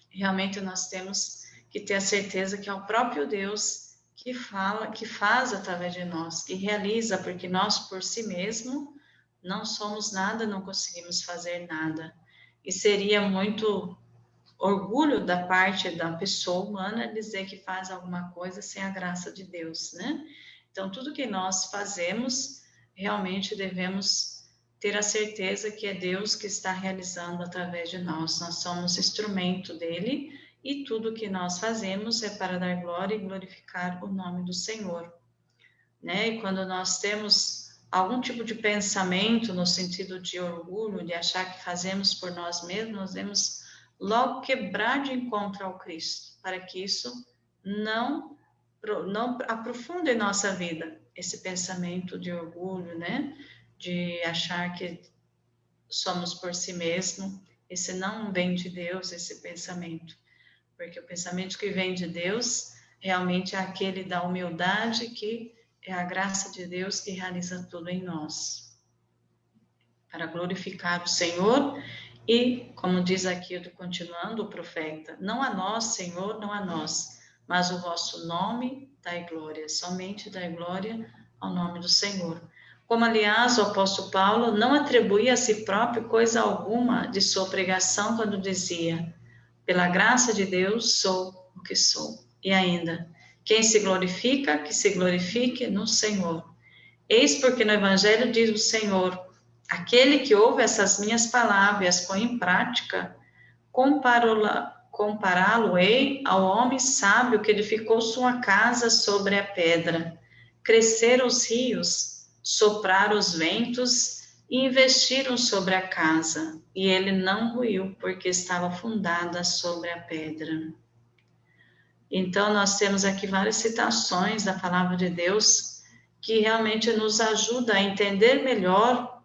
realmente nós temos que ter a certeza que é o próprio Deus que fala, que faz através de nós, que realiza, porque nós por si mesmo não somos nada, não conseguimos fazer nada. E seria muito orgulho da parte da pessoa humana dizer que faz alguma coisa sem a graça de Deus, né? Então, tudo que nós fazemos, realmente devemos ter a certeza que é Deus que está realizando através de nós. Nós somos instrumento dele e tudo que nós fazemos é para dar glória e glorificar o nome do Senhor, né? E quando nós temos algum tipo de pensamento no sentido de orgulho, de achar que fazemos por nós mesmos, nós devemos logo quebrar de encontro ao Cristo, para que isso não aprofunde em nossa vida, esse pensamento de orgulho, né? De achar que somos por si mesmo. Esse não vem de Deus, esse pensamento, porque o pensamento que vem de Deus realmente é aquele da humildade, que é a graça de Deus que realiza tudo em nós, para glorificar o Senhor. E, como diz aqui, continuando o profeta, não a nós, Senhor, não a nós, mas o vosso nome dai glória, somente dai glória ao nome do Senhor. Como, aliás, o apóstolo Paulo não atribuía a si próprio coisa alguma de sua pregação quando dizia, pela graça de Deus sou o que sou. E ainda, quem se glorifica, que se glorifique no Senhor. Eis porque no Evangelho diz o Senhor, aquele que ouve essas minhas palavras e as põe em prática, compará-lo-ei ao homem sábio que edificou sua casa sobre a pedra. Cresceram os rios, sopraram os ventos e investiram sobre a casa, e ele não ruiu, porque estava fundada sobre a pedra. Então, nós temos aqui várias citações da palavra de Deus que realmente nos ajuda a entender melhor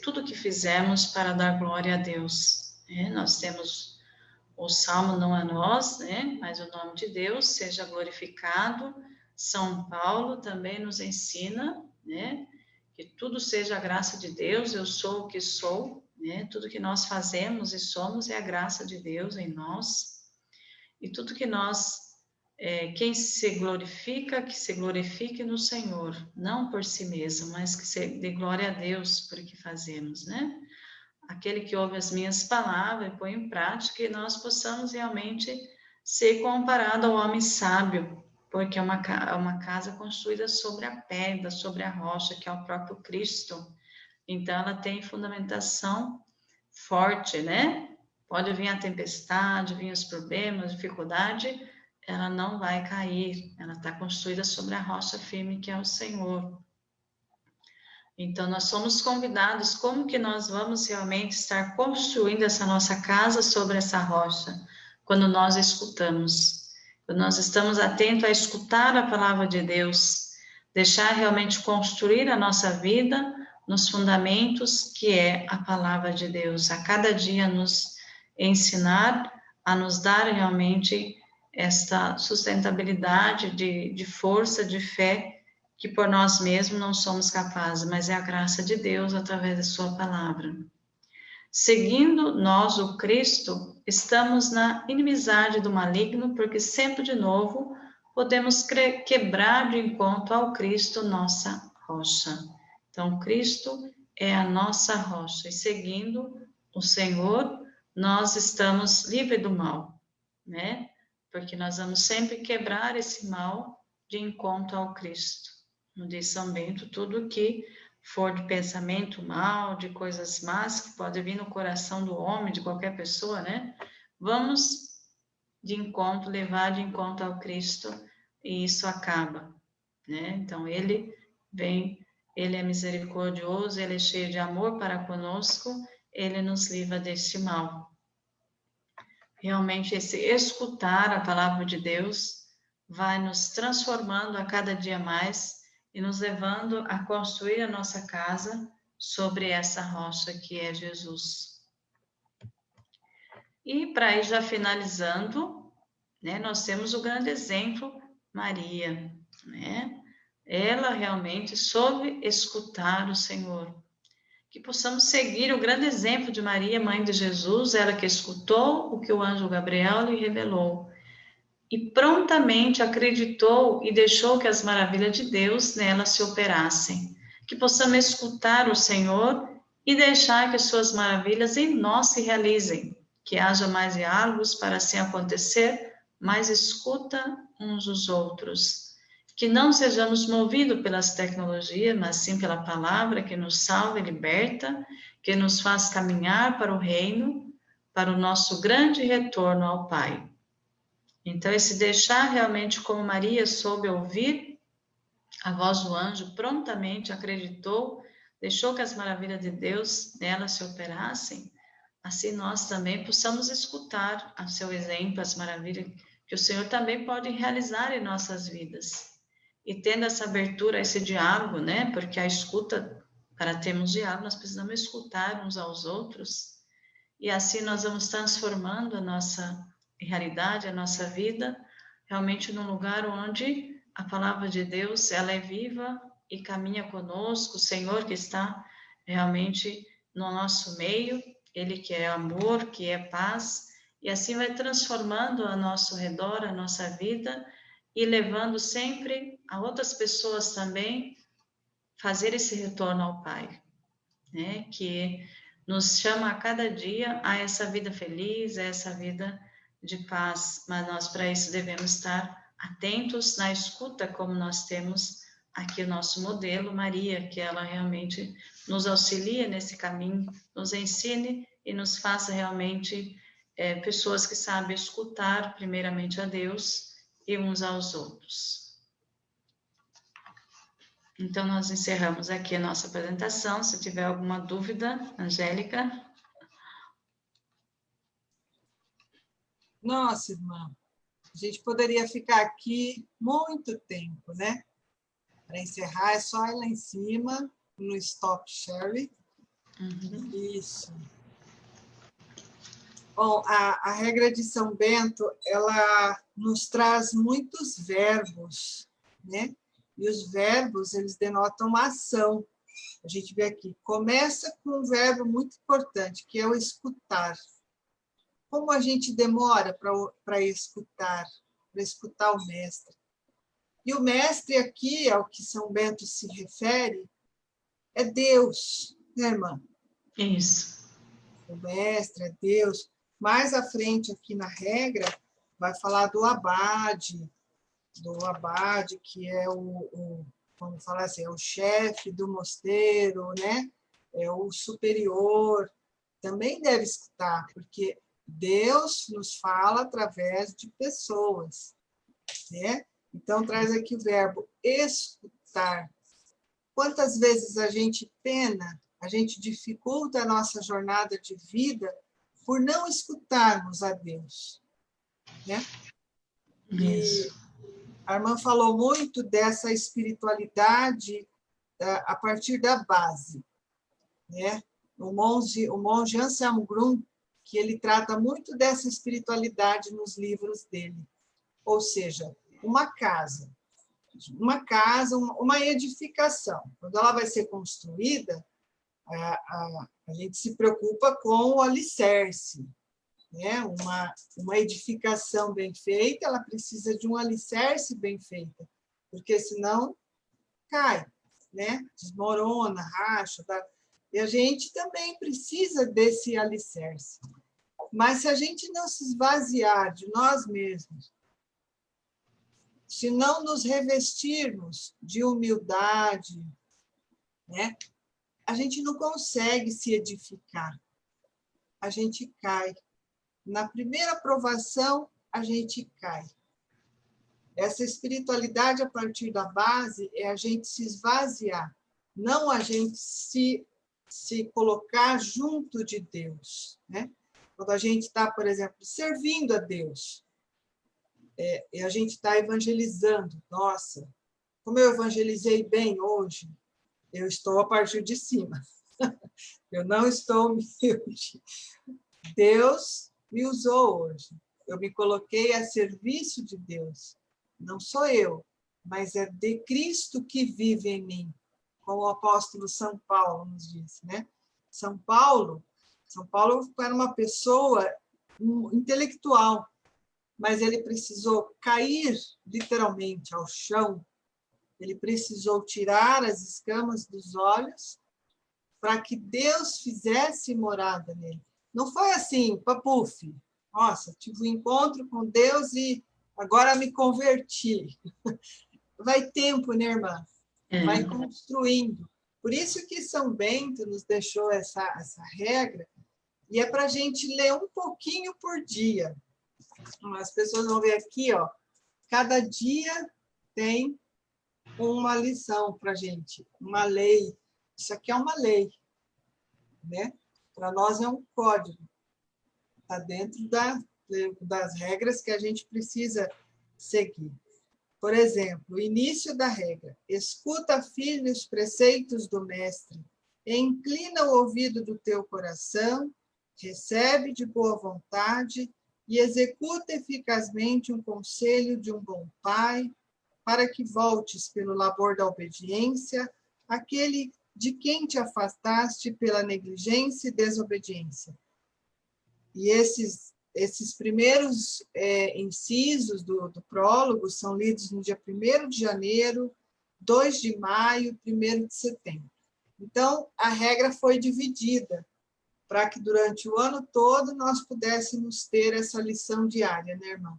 tudo que fizemos para dar glória a Deus. Né? Nós temos o Salmo não a nós, né? Mas o nome de Deus seja glorificado. São Paulo também nos ensina, né? Que tudo seja a graça de Deus, eu sou o que sou, né? Tudo que nós fazemos e somos é a graça de Deus em nós. E tudo que quem se glorifica, que se glorifique no Senhor, não por si mesmo, mas que se dê glória a Deus por que fazemos, né? Aquele que ouve as minhas palavras e põe em prática, e nós possamos realmente ser comparado ao homem sábio, porque é uma casa construída sobre a pedra, sobre a rocha, que é o próprio Cristo. Então, ela tem fundamentação forte, né? Pode vir a tempestade, vir os problemas, dificuldade, ela não vai cair. Ela está construída sobre a rocha firme, que é o Senhor. Então, nós somos convidados, como que nós vamos realmente estar construindo essa nossa casa sobre essa rocha? Quando nós escutamos, quando nós estamos atentos a escutar a palavra de Deus, deixar realmente construir a nossa vida nos fundamentos que é a palavra de Deus, a cada dia nos ensinar, a nos dar realmente esta sustentabilidade de força, de fé, que por nós mesmos não somos capazes, mas é a graça de Deus através da sua palavra. Seguindo nós o Cristo, estamos na inimizade do maligno, porque sempre de novo podemos quebrar de encontro ao Cristo, nossa rocha. Então, Cristo é a nossa rocha, e seguindo o Senhor, nós estamos livres do mal, né? Porque nós vamos sempre quebrar esse mal de encontro ao Cristo. No diz São Bento, tudo que for de pensamento mal, de coisas más, que pode vir no coração do homem, de qualquer pessoa, né? Vamos levar de encontro ao Cristo, e isso acaba, né? Então, ele vem, ele é misericordioso, ele é cheio de amor para conosco, ele nos livra deste mal. Realmente, esse escutar a palavra de Deus vai nos transformando a cada dia mais e nos levando a construir a nossa casa sobre essa rocha que é Jesus. E para ir já finalizando, né, nós temos o grande exemplo, Maria, né? Ela realmente soube escutar o Senhor. Que possamos seguir o grande exemplo de Maria, mãe de Jesus, ela que escutou o que o anjo Gabriel lhe revelou e prontamente acreditou e deixou que as maravilhas de Deus nela se operassem. Que possamos escutar o Senhor e deixar que suas maravilhas em nós se realizem. Que haja mais diálogos para assim acontecer, mais escuta uns dos outros. Que não sejamos movidos pelas tecnologias, mas sim pela palavra que nos salva e liberta, que nos faz caminhar para o reino, para o nosso grande retorno ao Pai. Então, esse deixar realmente como Maria soube ouvir a voz do anjo, prontamente acreditou, deixou que as maravilhas de Deus nela se operassem, assim nós também possamos escutar a seu exemplo, as maravilhas que o Senhor também pode realizar em nossas vidas. E tendo essa abertura, esse diálogo, né? Porque a escuta, para termos diálogo, nós precisamos escutar uns aos outros, e assim nós vamos transformando a nossa realidade, a nossa vida, realmente num lugar onde a palavra de Deus, ela é viva e caminha conosco, o Senhor que está realmente no nosso meio, Ele que é amor, que é paz, e assim vai transformando ao nosso redor, a nossa vida, e levando sempre a outras pessoas também fazer esse retorno ao Pai, né? Que nos chama a cada dia a essa vida feliz, a essa vida de paz, mas nós para isso devemos estar atentos na escuta, como nós temos aqui o nosso modelo, Maria, que ela realmente nos auxilia nesse caminho, nos ensine e nos faça realmente pessoas que sabem escutar primeiramente a Deus e uns aos outros. Então, nós encerramos aqui a nossa apresentação. Se tiver alguma dúvida, Angélica. Nossa, irmã, a gente poderia ficar aqui muito tempo, né? Para encerrar, é só ir lá em cima, no Stop Share, Uhum. Isso. Bom, a regra de São Bento, ela nos traz muitos verbos, né? E os verbos, eles denotam uma ação. A gente vê aqui, começa com um verbo muito importante, que é o escutar. Como a gente demora para escutar o mestre? E o mestre aqui, ao que São Bento se refere, é Deus, né, irmã? Isso. O mestre é Deus. Mais à frente, aqui na regra, vai falar do abade, que é vamos falar assim, é o chefe do mosteiro, né? É o superior. Também deve escutar, porque Deus nos fala através de pessoas, né? Então, traz aqui o verbo escutar. Quantas vezes a gente pena, a gente dificulta a nossa jornada de vida por não escutarmos a Deus, né? E Isso. a irmã falou muito dessa espiritualidade a partir da base, né? O monge Anselmo Grum, que ele trata muito dessa espiritualidade nos livros dele. Ou seja, uma casa, uma edificação. Quando ela vai ser construída, a gente se preocupa com o alicerce, né? Uma edificação bem feita, ela precisa de um alicerce bem feito, porque senão cai, né? Desmorona, racha. E a gente também precisa desse alicerce. Mas se a gente não se esvaziar de nós mesmos, se não nos revestirmos de humildade, né? A gente não consegue se edificar. A gente cai. Na primeira provação, a gente cai. Essa espiritualidade a partir da base é a gente se esvaziar, não a gente se colocar junto de Deus, né? Quando a gente está, por exemplo, servindo a Deus, e a gente está evangelizando, nossa, como eu evangelizei bem hoje, eu estou a partir de cima, eu não estou humilde. Deus me usou hoje, eu me coloquei a serviço de Deus. Não sou eu, mas é de Cristo que vive em mim, como o apóstolo São Paulo nos disse, né? São Paulo era uma pessoa intelectual, mas ele precisou cair literalmente ao chão, ele precisou tirar as escamas dos olhos para que Deus fizesse morada nele. Não foi assim, papuf, nossa, tive um encontro com Deus e agora me converti. Vai tempo, né, irmã? Vai construindo. Por isso que São Bento nos deixou essa regra, e é para a gente ler um pouquinho por dia. As pessoas vão ver aqui, ó, cada dia tem uma lição para a gente, uma lei. Isso aqui é uma lei, né? Para nós é um código. Está dentro das regras que a gente precisa seguir. Por exemplo, o início da regra. Escuta, filho, os preceitos do mestre, inclina o ouvido do teu coração, recebe de boa vontade e executa eficazmente um conselho de um bom pai, para que voltes pelo labor da obediência àquele de quem te afastaste pela negligência e desobediência. E esses primeiros incisos do prólogo são lidos no dia 1º de janeiro, 2 de maio, 1º de setembro. Então, a regra foi dividida para que durante o ano todo nós pudéssemos ter essa lição diária, né, irmão?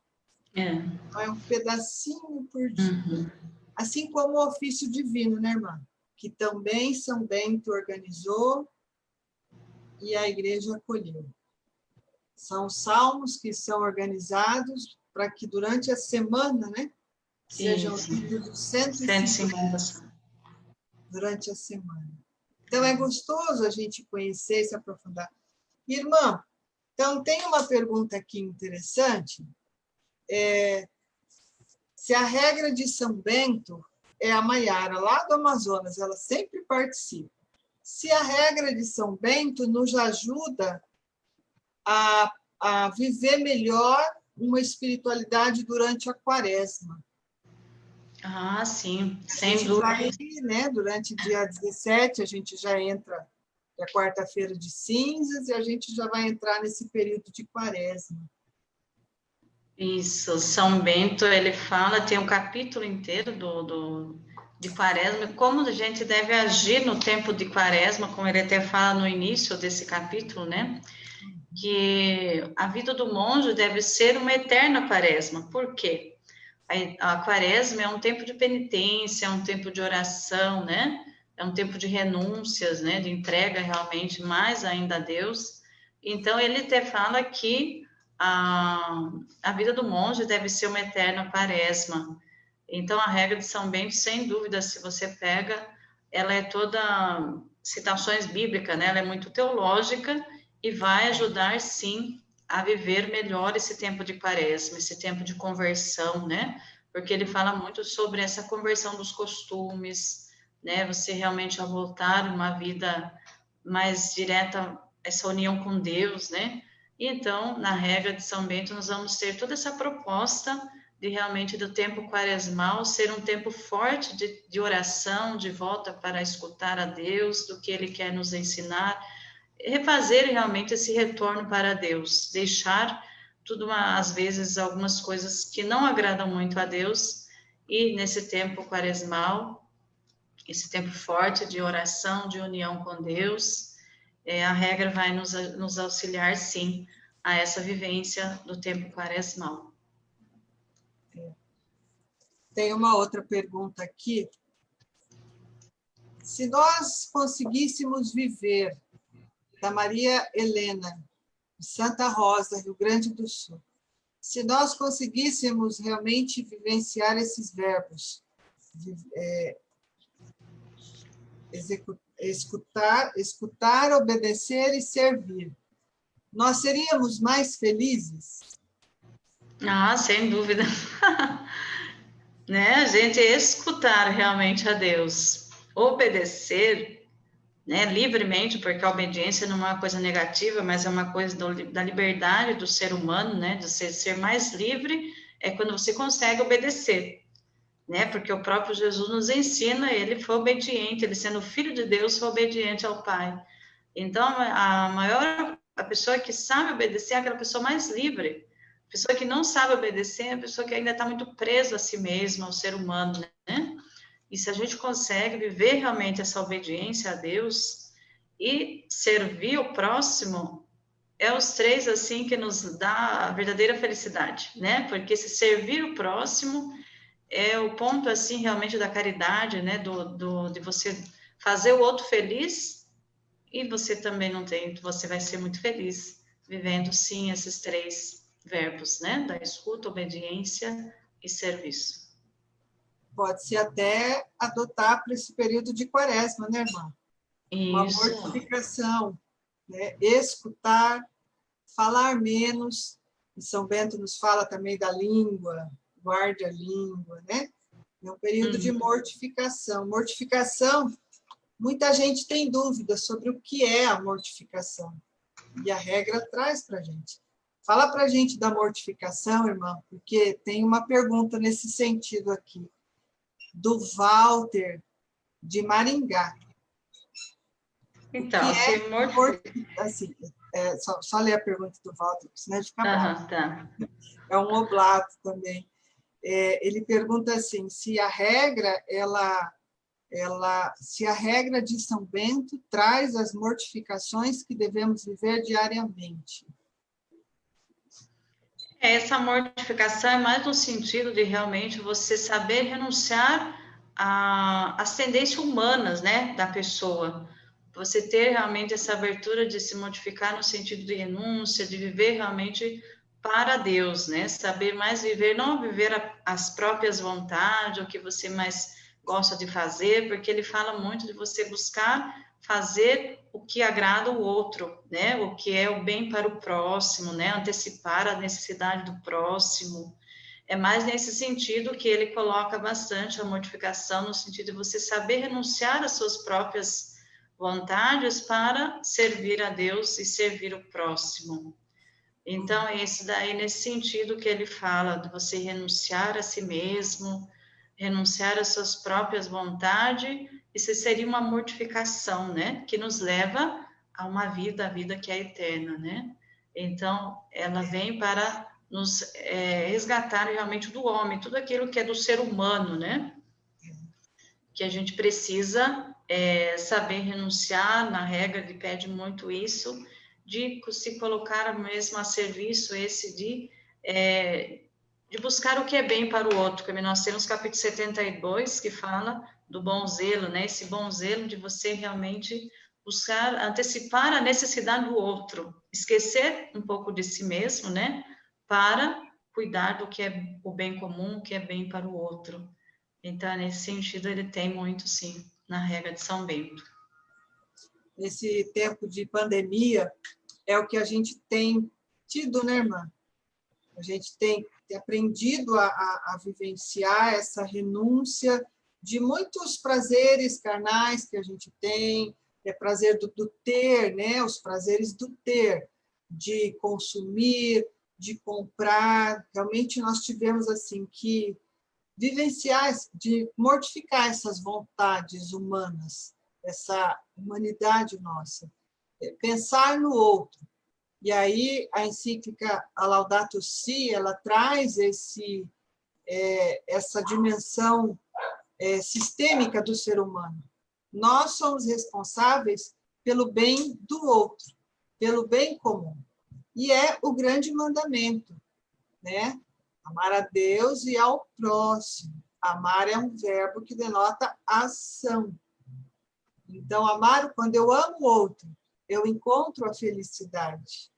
Então, é um pedacinho por dia. Uhum. Assim como o ofício divino, né, irmã? Que também São Bento organizou e a igreja acolheu. São salmos que são organizados para que durante a semana, né, sejam lidos 150 durante a semana. Então, é gostoso a gente conhecer, se aprofundar. Irmã, então, tem uma pergunta aqui interessante. Se a regra de São Bento é a Maiara, lá do Amazonas, ela sempre participa. se a regra de São Bento nos ajuda a viver melhor uma espiritualidade durante a quaresma. Ah, sim, A sem gente dúvida. vai, né, durante o dia 17, a gente já entra, é a quarta-feira de cinzas, e a gente já vai entrar nesse período de quaresma. Isso, São Bento, ele fala, tem um capítulo inteiro de quaresma, como a gente deve agir no tempo de quaresma, como ele até fala no início desse capítulo, né? Que a vida do monge deve ser uma eterna quaresma. Por quê? A quaresma é um tempo de penitência, é um tempo de oração, né? É um tempo de renúncias, né? De entrega realmente mais ainda a Deus. Então, ele até fala que a vida do monge deve ser uma eterna quaresma. Então, a regra de São Bento, sem dúvida, se você pega, ela é toda citações bíblicas, né? Ela é muito teológica e vai ajudar, sim, a viver melhor esse tempo de quaresma, esse tempo de conversão, né? Porque ele fala muito sobre essa conversão dos costumes, né? Você realmente a voltar uma vida mais direta, essa união com Deus, né? E então, na regra de São Bento, nós vamos ter toda essa proposta de realmente do tempo quaresmal ser um tempo forte de oração, de volta para escutar a Deus, do que Ele quer nos ensinar, refazer realmente esse retorno para Deus, deixar tudo, às vezes, algumas coisas que não agradam muito a Deus, e nesse tempo quaresmal, esse tempo forte de oração, de união com Deus, a regra vai nos auxiliar, sim, a essa vivência do tempo quaresmal. Tem uma outra pergunta aqui. Se nós conseguíssemos viver, da Maria Helena, de Santa Rosa, Rio Grande do Sul, se nós conseguíssemos realmente vivenciar esses verbos, escutar, obedecer e servir, nós seríamos mais felizes? Ah, sem dúvida. Né? A gente escutar realmente a Deus, obedecer, né, livremente, porque a obediência não é uma coisa negativa, mas é uma coisa da liberdade do ser humano, né, de ser mais livre, é quando você consegue obedecer, né, porque o próprio Jesus nos ensina, ele foi obediente, ele sendo filho de Deus, foi obediente ao Pai. Então, a pessoa que sabe obedecer é aquela pessoa mais livre. A pessoa que não sabe obedecer é a pessoa que ainda está muito presa a si mesma, ao ser humano, né? E se a gente consegue viver realmente essa obediência a Deus e servir o próximo, é os três, assim, que nos dá a verdadeira felicidade, né? Porque se servir o próximo é o ponto, assim, realmente da caridade, né? De você fazer o outro feliz, e você também não tem, você vai ser muito feliz vivendo, sim, esses três verbos, né? Da escuta, obediência e serviço. Pode-se até adotar para esse período de quaresma, né, irmã? Uma Isso. mortificação, né? Escutar, falar menos. E São Bento nos fala também da língua, guarde a língua, né? É um período de mortificação. Mortificação, muita gente tem dúvidas sobre o que é a mortificação. E a regra traz para a gente. Fala para a gente da mortificação, irmã, porque tem uma pergunta nesse sentido aqui, do Walter, de Maringá. Então, assim, só ler a pergunta do Walter, senão ele fica bravo. Tá. É um oblato também. Ele pergunta assim, se a regra de São Bento traz as mortificações que devemos viver diariamente. Essa mortificação é mais no sentido de realmente você saber renunciar às tendências humanas, né, da pessoa. Você ter realmente essa abertura de se mortificar no sentido de renúncia, de viver realmente para Deus, né? Saber mais viver, não viver as próprias vontades, o que você mais gosta de fazer, porque ele fala muito de você buscar fazer o que agrada o outro, né? O que é o bem para o próximo, né? Antecipar a necessidade do próximo. É mais nesse sentido que ele coloca bastante a mortificação, no sentido de você saber renunciar às suas próprias vontades para servir a Deus e servir o próximo. Então, esse daí, nesse sentido que ele fala, de você renunciar a si mesmo, renunciar às suas próprias vontades, isso seria uma mortificação, né? Que nos leva a uma vida, a vida que é eterna, né? Então, ela vem para nos resgatar realmente do homem, tudo aquilo que é do ser humano, né? Que a gente precisa saber renunciar, na regra ele pede muito isso, de se colocar mesmo a serviço, esse de buscar o que é bem para o outro, como nós temos capítulo 72, que fala do bom zelo, né? Esse bom zelo de você realmente buscar antecipar a necessidade do outro, esquecer um pouco de si mesmo, né? Para cuidar do que é o bem comum, o que é bem para o outro. Então, nesse sentido, ele tem muito, sim, na regra de São Bento. Esse tempo de pandemia é o que a gente tem tido, né, irmã? A gente tem aprendido a vivenciar essa renúncia de muitos prazeres carnais que a gente tem, prazer do ter, né? Os prazeres do ter, de consumir, de comprar. Realmente nós tivemos assim que vivenciar, de mortificar essas vontades humanas, essa humanidade nossa, pensar no outro. E aí a encíclica a Laudato Si, ela traz essa dimensão sistêmica do ser humano. Nós somos responsáveis pelo bem do outro, pelo bem comum. E é o grande mandamento, né? Amar a Deus e ao próximo. Amar é um verbo que denota ação. Então, amar, quando eu amo o outro, eu encontro a felicidade.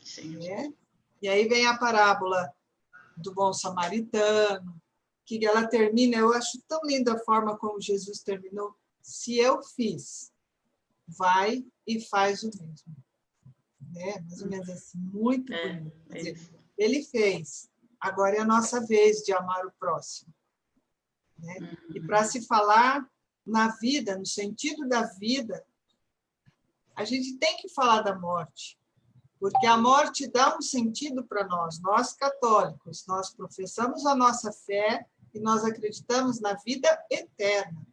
Sim. Né? E aí vem a parábola do bom samaritano, que ela termina, eu acho tão linda a forma como Jesus terminou. Se eu fiz, vai e faz o mesmo. Né? Mais ou menos assim, muito bonito. Quer dizer, ele fez, agora é a nossa vez de amar o próximo. Né? E para se falar na vida, no sentido da vida, a gente tem que falar da morte, porque a morte dá um sentido para nós católicos, nós professamos a nossa fé e nós acreditamos na vida eterna.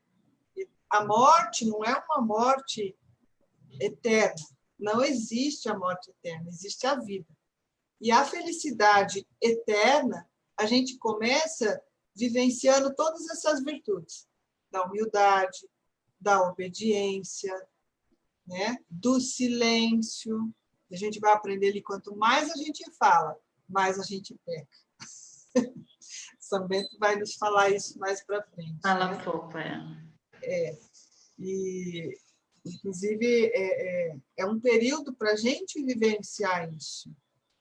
E a morte não é uma morte eterna, não existe a morte eterna, existe a vida. E a felicidade eterna, a gente começa vivenciando todas essas virtudes, da humildade, da obediência, né? Do silêncio. A gente vai aprender ali, quanto mais a gente fala, mais a gente peca. São Bento vai nos falar isso mais para frente. Fala né? pouco, E, inclusive, é um período para a gente vivenciar isso.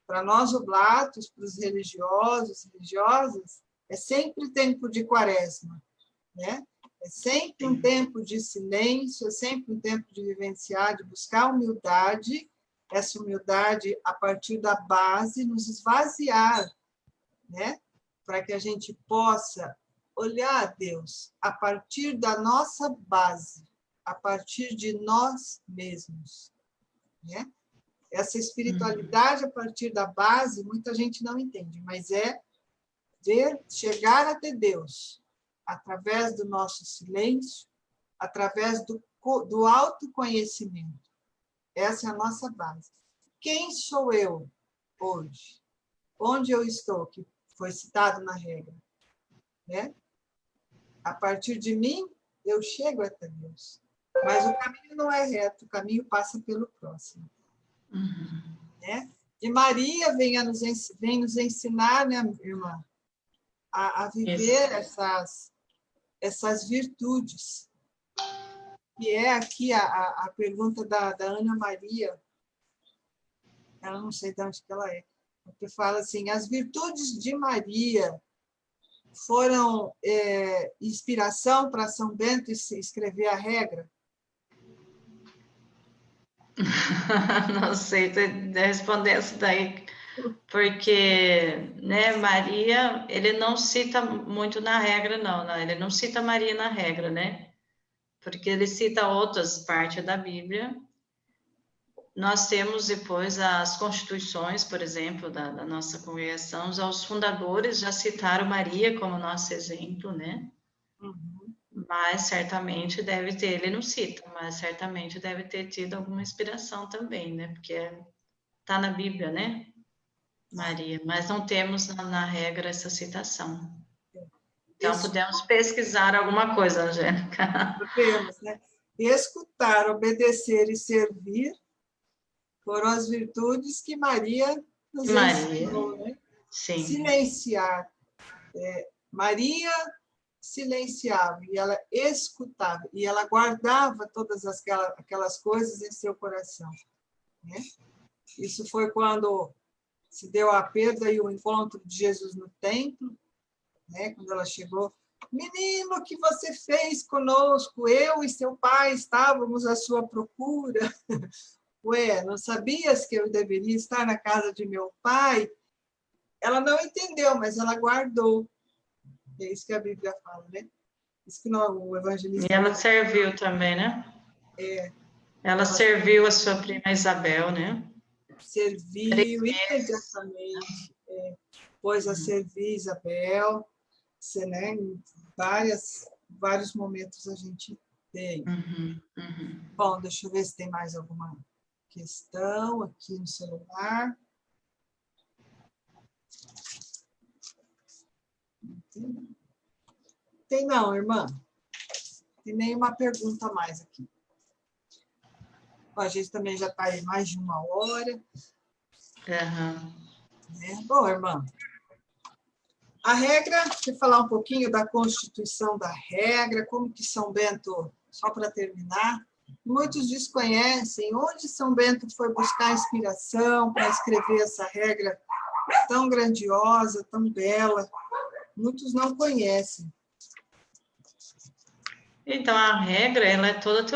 Para nós, oblatos, para os religiosos, religiosas, é sempre tempo de quaresma, né? É sempre um tempo de silêncio, é sempre um tempo de vivenciar, de buscar humildade, essa humildade a partir da base, nos esvaziar, né? Para que a gente possa olhar a Deus a partir da nossa base, a partir de nós mesmos, né? Essa espiritualidade a partir da base, muita gente não entende, mas é chegar até Deus através do nosso silêncio, através do autoconhecimento. Essa é a nossa base. Quem sou eu hoje? Onde eu estou? Que foi citado na regra. Né? A partir de mim, eu chego até Deus. Mas o caminho não é reto, o caminho passa pelo próximo. Né? E Maria vem nos ensinar, né, irmã, a viver essas virtudes. E é aqui a pergunta da Ana Maria, ela não sei de onde que ela é, porque fala assim, as virtudes de Maria foram inspiração para São Bento escrever a regra? Não sei responder isso daí, porque, né, Maria, ele não cita muito na regra, não, ele não cita Maria na regra, né? porque ele cita outras partes da Bíblia. Nós temos depois as constituições, por exemplo, da nossa congregação, os fundadores já citaram Maria como nosso exemplo, né? Uhum. Mas certamente deve ter, ele não cita, mas certamente deve ter tido alguma inspiração também, né? Porque está na Bíblia, né? Maria, mas não temos na regra essa citação. Então, podemos pesquisar alguma coisa, Angélica. Podemos, né? Escutar, obedecer e servir foram as virtudes que Maria nos ensinou, né? Sim. Silenciar. Maria silenciava e ela escutava e ela guardava todas aquelas coisas em seu coração, né? Isso foi quando se deu a perda e o encontro de Jesus no templo, né? Quando ela chegou, menino, o que você fez conosco? Eu e seu pai estávamos à sua procura. Ué, não sabias que eu deveria estar na casa de meu pai? Ela não entendeu, mas ela guardou. É isso que a Bíblia fala, né? Isso que não, o evangelista... E ela serviu também, né? Ela serviu a sua prima Isabel, né? Serviu imediatamente. Pôs a servir Isabel, né? Em vários momentos a gente tem. Bom, deixa eu ver se tem mais alguma questão aqui no celular. Tem não, irmã. Tem nenhuma pergunta a mais aqui. A gente também já está aí mais de 1 hora. Né? Bom, irmã, a regra, deixa eu falar um pouquinho da constituição da regra, como que São Bento, só para terminar, muitos desconhecem onde São Bento foi buscar inspiração para escrever essa regra tão grandiosa, tão bela. Muitos não conhecem. Então, a regra, ela é toda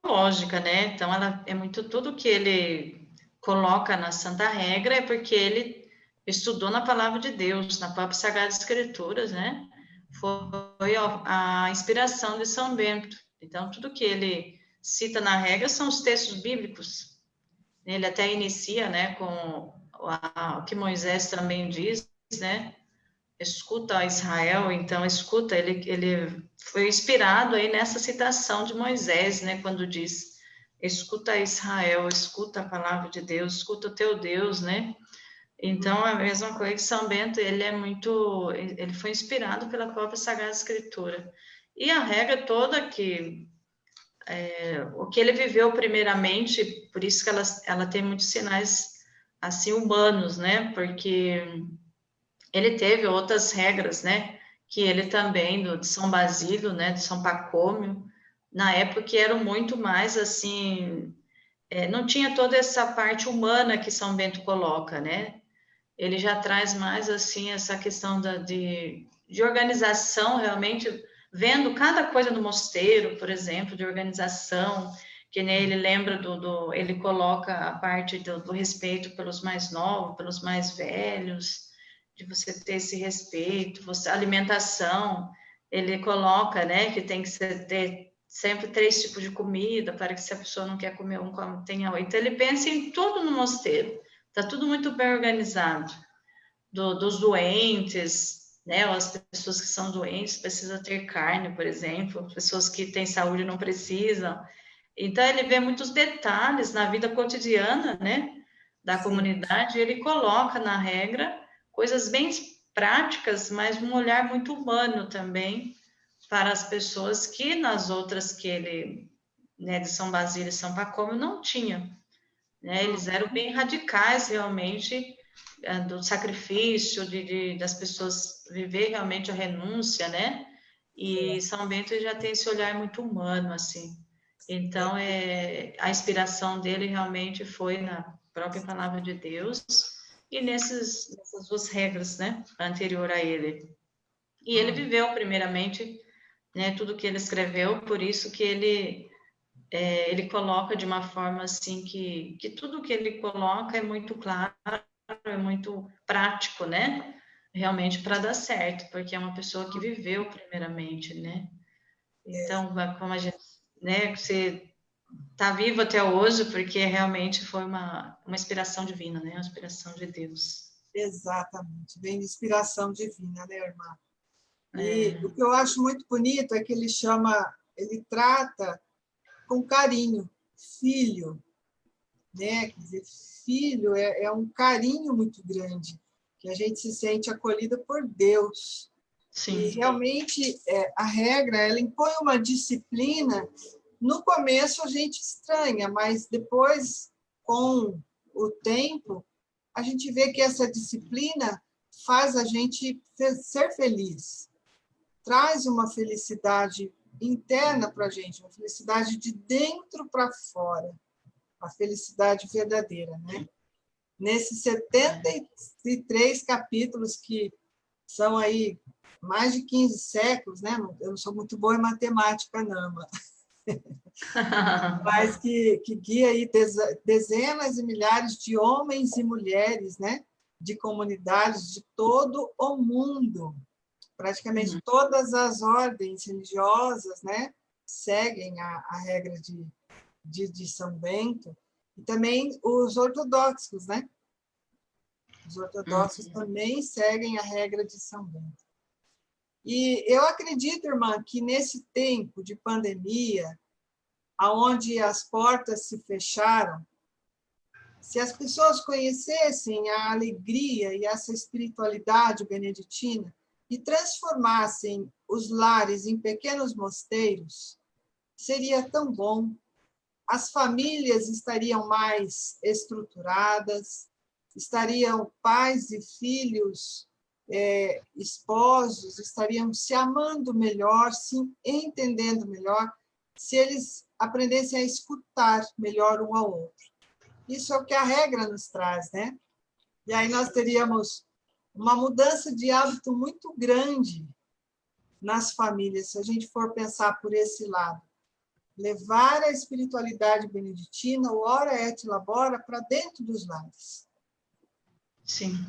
teológica, né? Então, ela é muito tudo que ele coloca na Santa Regra é porque ele estudou na Palavra de Deus, na própria Sagrada Escrituras, né? Foi a inspiração de São Bento. Então, tudo que ele cita na regra são os textos bíblicos. Ele até inicia, né, com o que Moisés também diz, né? Escuta Israel, então escuta, ele foi inspirado aí nessa citação de Moisés, né, quando diz, escuta Israel, escuta a palavra de Deus, escuta o teu Deus, né? Então, é a mesma coisa que São Bento, ele foi inspirado pela própria Sagrada Escritura. E a regra toda o que ele viveu primeiramente, por isso que ela tem muitos sinais, assim, humanos, né? Porque ele teve outras regras, né? Que ele também, de São Basílio, né? De São Pacômio, na época que eram muito mais, assim, não tinha toda essa parte humana que São Bento coloca, né? Ele já traz mais, assim, essa questão de organização, realmente, vendo cada coisa do mosteiro, por exemplo, de organização, que nem ele lembra ele coloca a parte do respeito pelos mais novos, pelos mais velhos, de você ter esse respeito, alimentação, ele coloca, né, que tem que ter sempre 3 tipos de comida, para que se a pessoa não quer comer tenha 8. Então, ele pensa em tudo no mosteiro, está tudo muito bem organizado, dos doentes, né, as pessoas que são doentes precisam ter carne, por exemplo, pessoas que têm saúde não precisam. Então, ele vê muitos detalhes na vida cotidiana, né, da comunidade, e ele coloca na regra coisas bem práticas, mas um olhar muito humano também para as pessoas que nas outras que ele, né, de São Basílio e São Pacômio, não tinha. Né? Eles eram bem radicais, realmente, do sacrifício, das pessoas viver realmente a renúncia, né? E São Bento já tem esse olhar muito humano, assim. Então, a inspiração dele realmente foi na própria palavra de Deus e nessas 2 regras, né, anterior a ele. E ele viveu primeiramente, né, tudo que ele escreveu, por isso que ele coloca de uma forma assim que tudo que ele coloca é muito claro, é muito prático, né? Realmente para dar certo, porque é uma pessoa que viveu primeiramente, né? Então, como a gente né, que você está vivo até hoje, porque realmente foi uma inspiração divina, né? Uma inspiração de Deus. Exatamente, vem de inspiração divina, né, irmã? E É, o que eu acho muito bonito é que ele trata com carinho, filho, né? Quer dizer, filho é um carinho muito grande, que a gente se sente acolhida por Deus. E sim, realmente a regra, ela impõe uma disciplina. No começo a gente estranha, mas depois, com o tempo, a gente vê que essa disciplina faz a gente ser feliz, traz uma felicidade interna para a gente, uma felicidade de dentro para fora, a felicidade verdadeira, né? Nesses 73 capítulos que são aí mais de 15 séculos, né? Eu não sou muito boa em matemática, não, mas que guia aí dezenas e milhares de homens e mulheres, né? De comunidades de todo o mundo. Praticamente todas as ordens religiosas, né? Seguem a regra de São Bento. E também os ortodoxos, né? Os ortodoxos também seguem a regra de São Bento. E eu acredito, irmã, que nesse tempo de pandemia, aonde as portas se fecharam, se as pessoas conhecessem a alegria e essa espiritualidade beneditina e transformassem os lares em pequenos mosteiros, seria tão bom. As famílias estariam mais estruturadas, estariam pais e filhos, esposos, estariam se amando melhor, se entendendo melhor, se eles aprendessem a escutar melhor um ao outro. Isso é o que a regra nos traz, né? E aí nós teríamos uma mudança de hábito muito grande nas famílias, se a gente for pensar por esse lado. Levar a espiritualidade beneditina, o ora et labora, para dentro dos lares. sim.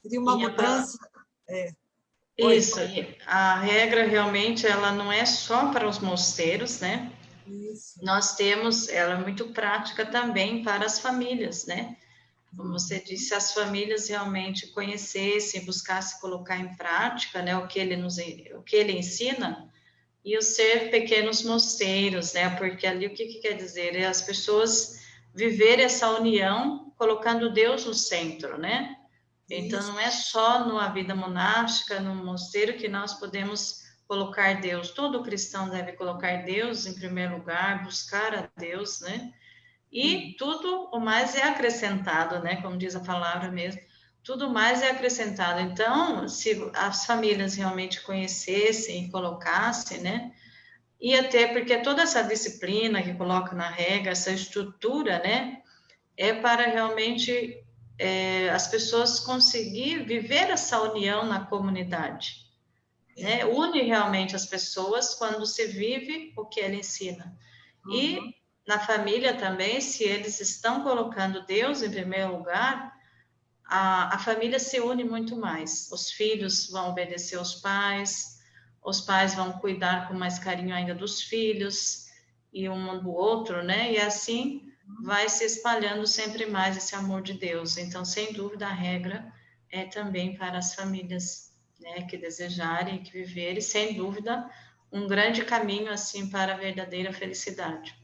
Seria uma mudança... Isso, e a regra realmente ela não é só para os mosteiros, né? Isso. Nós temos, ela é muito prática também para as famílias, né? Como você disse, as famílias realmente conhecessem, buscassem colocar em prática, né, o que ele ensina, e o ser pequenos mosteiros, né? Porque ali o que quer dizer? É as pessoas viverem essa união, colocando Deus no centro, né? Então, Isso. não é só na vida monástica, no mosteiro, que nós podemos colocar Deus. Todo cristão deve colocar Deus em primeiro lugar, buscar a Deus, né? E tudo o mais é acrescentado, né? Como diz a palavra mesmo, tudo mais é acrescentado. Então, se as famílias realmente conhecessem e colocassem, né? E até porque toda essa disciplina que coloca na regra, essa estrutura, né? É para realmente as pessoas conseguir viver essa união na comunidade, né? Une realmente as pessoas quando se vive o que ela ensina. E na família também, se eles estão colocando Deus em primeiro lugar, a família se une muito mais. Os filhos vão obedecer aos pais, os pais vão cuidar com mais carinho ainda dos filhos, e um do outro, né? E assim vai se espalhando sempre mais esse amor de Deus. Então, sem dúvida, a regra é também para as famílias, né, que desejarem, que viverem, sem dúvida, um grande caminho assim para a verdadeira felicidade.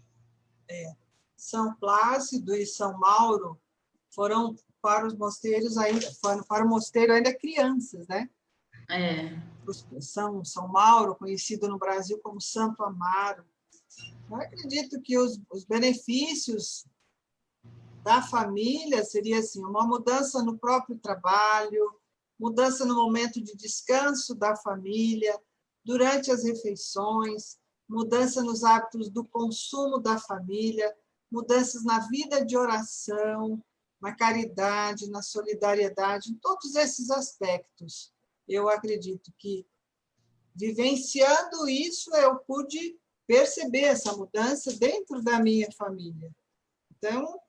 São Plácido e São Mauro foram para os mosteiros foram para o mosteiro ainda crianças, né? São Mauro, conhecido no Brasil como Santo Amaro. Eu acredito que os benefícios da família seria assim, uma mudança no próprio trabalho, mudança no momento de descanso da família, durante as refeições, mudança nos hábitos do consumo da família, mudanças na vida de oração, na caridade, na solidariedade, em todos esses aspectos. Eu acredito que, vivenciando isso, eu pude perceber essa mudança dentro da minha família. Então,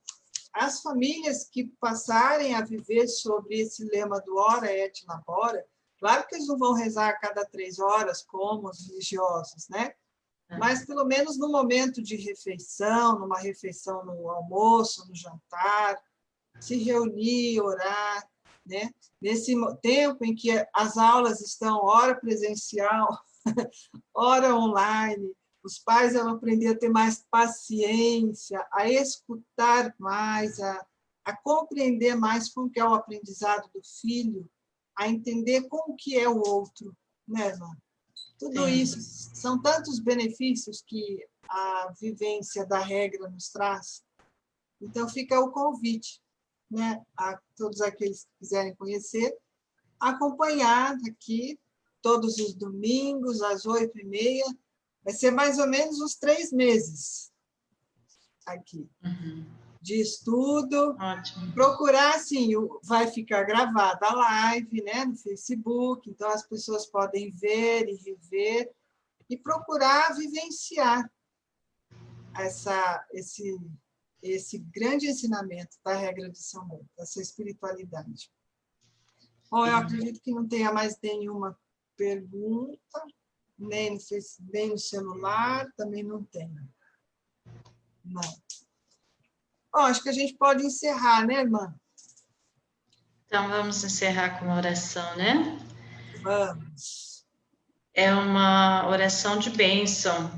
as famílias que passarem a viver sobre esse lema do ora et labora, claro que eles não vão rezar a cada 3 horas, como os religiosos, né? mas pelo menos no momento de refeição, numa refeição no almoço, no jantar, se reunir, orar, né? Nesse tempo em que as aulas estão ora presencial, ora online, os pais vão aprender a ter mais paciência, a escutar mais, a compreender mais como que é o aprendizado do filho, a entender como que é o outro, né, irmã? Tudo isso são tantos benefícios que a vivência da regra nos traz. Então, fica o convite, né, a todos aqueles que quiserem conhecer, acompanhar aqui todos os domingos, às 8h30. Vai ser mais ou menos uns 3 meses aqui, de estudo. Ótimo. Procurar, sim, vai ficar gravada a live, né, no Facebook, então as pessoas podem ver e rever, e procurar vivenciar esse grande ensinamento da regra de São Bento, essa espiritualidade. Bom, eu acredito que não tenha mais nenhuma pergunta, nem no celular, também não tem. Não. Bom, acho que a gente pode encerrar, né, irmã? Então, vamos encerrar com uma oração, né? Vamos. É uma oração de bênção.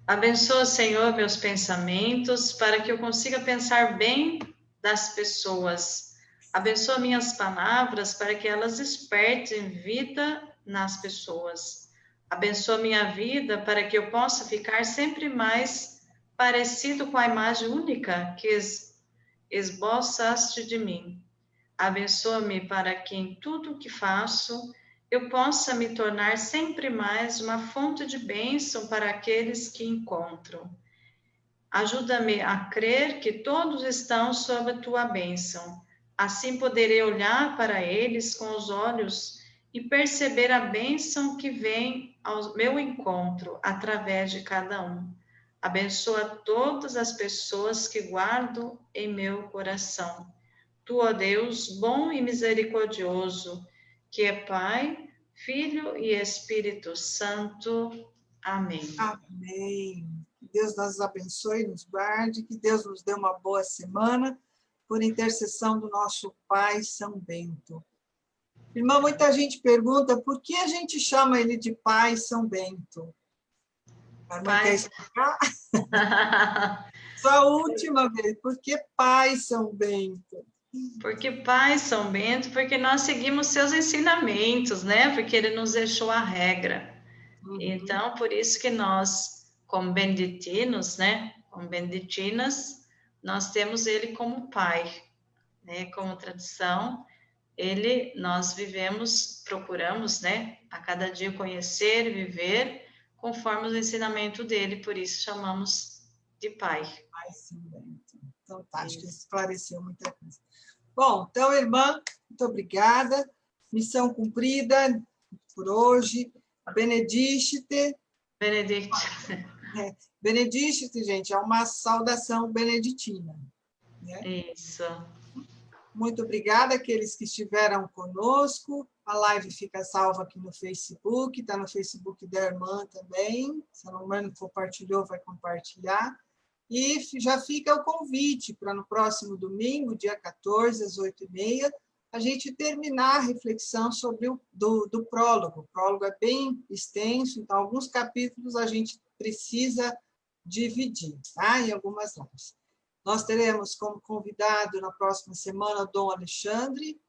Abençoa, Senhor, meus pensamentos, para que eu consiga pensar bem das pessoas. Abençoa minhas palavras, para que elas despertem vida nas pessoas. Abençoa minha vida, para que eu possa ficar sempre mais parecido com a imagem única que esboçaste de mim. Abençoa-me para que em tudo o que faço eu possa me tornar sempre mais uma fonte de bênção para aqueles que encontro. Ajuda-me a crer que todos estão sob a tua bênção. Assim poderei olhar para eles com os olhos e perceber a bênção que vem ao meu encontro através de cada um. Abençoa todas as pessoas que guardo em meu coração. Tu, ó Deus, bom e misericordioso, que é Pai, Filho e Espírito Santo. Amém. Amém. Que Deus nos abençoe e nos guarde, que Deus nos dê uma boa semana, por intercessão do nosso Pai São Bento. Irmã, muita gente pergunta por que a gente chama ele de Pai São Bento. A irmã quer explicar? Só a última vez, por que Pai São Bento? Porque Pai São Bento, porque nós seguimos seus ensinamentos, né? Porque ele nos deixou a regra. Então, por isso que nós, como beneditinos, né? Como beneditinas, nós temos ele como Pai, né? Como tradição, nós vivemos, procuramos, né? A cada dia conhecer, viver, conforme o ensinamento dele, por isso chamamos de Pai. Pai São Bento. Então, tá, acho que esclareceu muita coisa. Bom, então, irmã, muito obrigada. Missão cumprida por hoje. Benedicite. Benedicite. Benedicite, gente, é uma saudação beneditina. Né? Isso. Muito obrigada àqueles que estiveram conosco. A live fica salva aqui no Facebook, está no Facebook da irmã também. Se a irmã compartilhou, vai compartilhar. E já fica o convite para no próximo domingo, dia 14, às 8h30, a gente terminar a reflexão sobre do prólogo. O prólogo é bem extenso, então alguns capítulos a gente precisa dividir, tá? Em algumas lives. Nós teremos como convidado na próxima semana o Dom Alexandre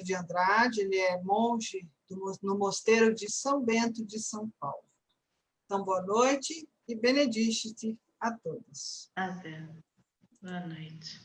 de Andrade, ele é monge no mosteiro de São Bento de São Paulo. Então, boa noite e benedicite a todos. Até. Boa noite.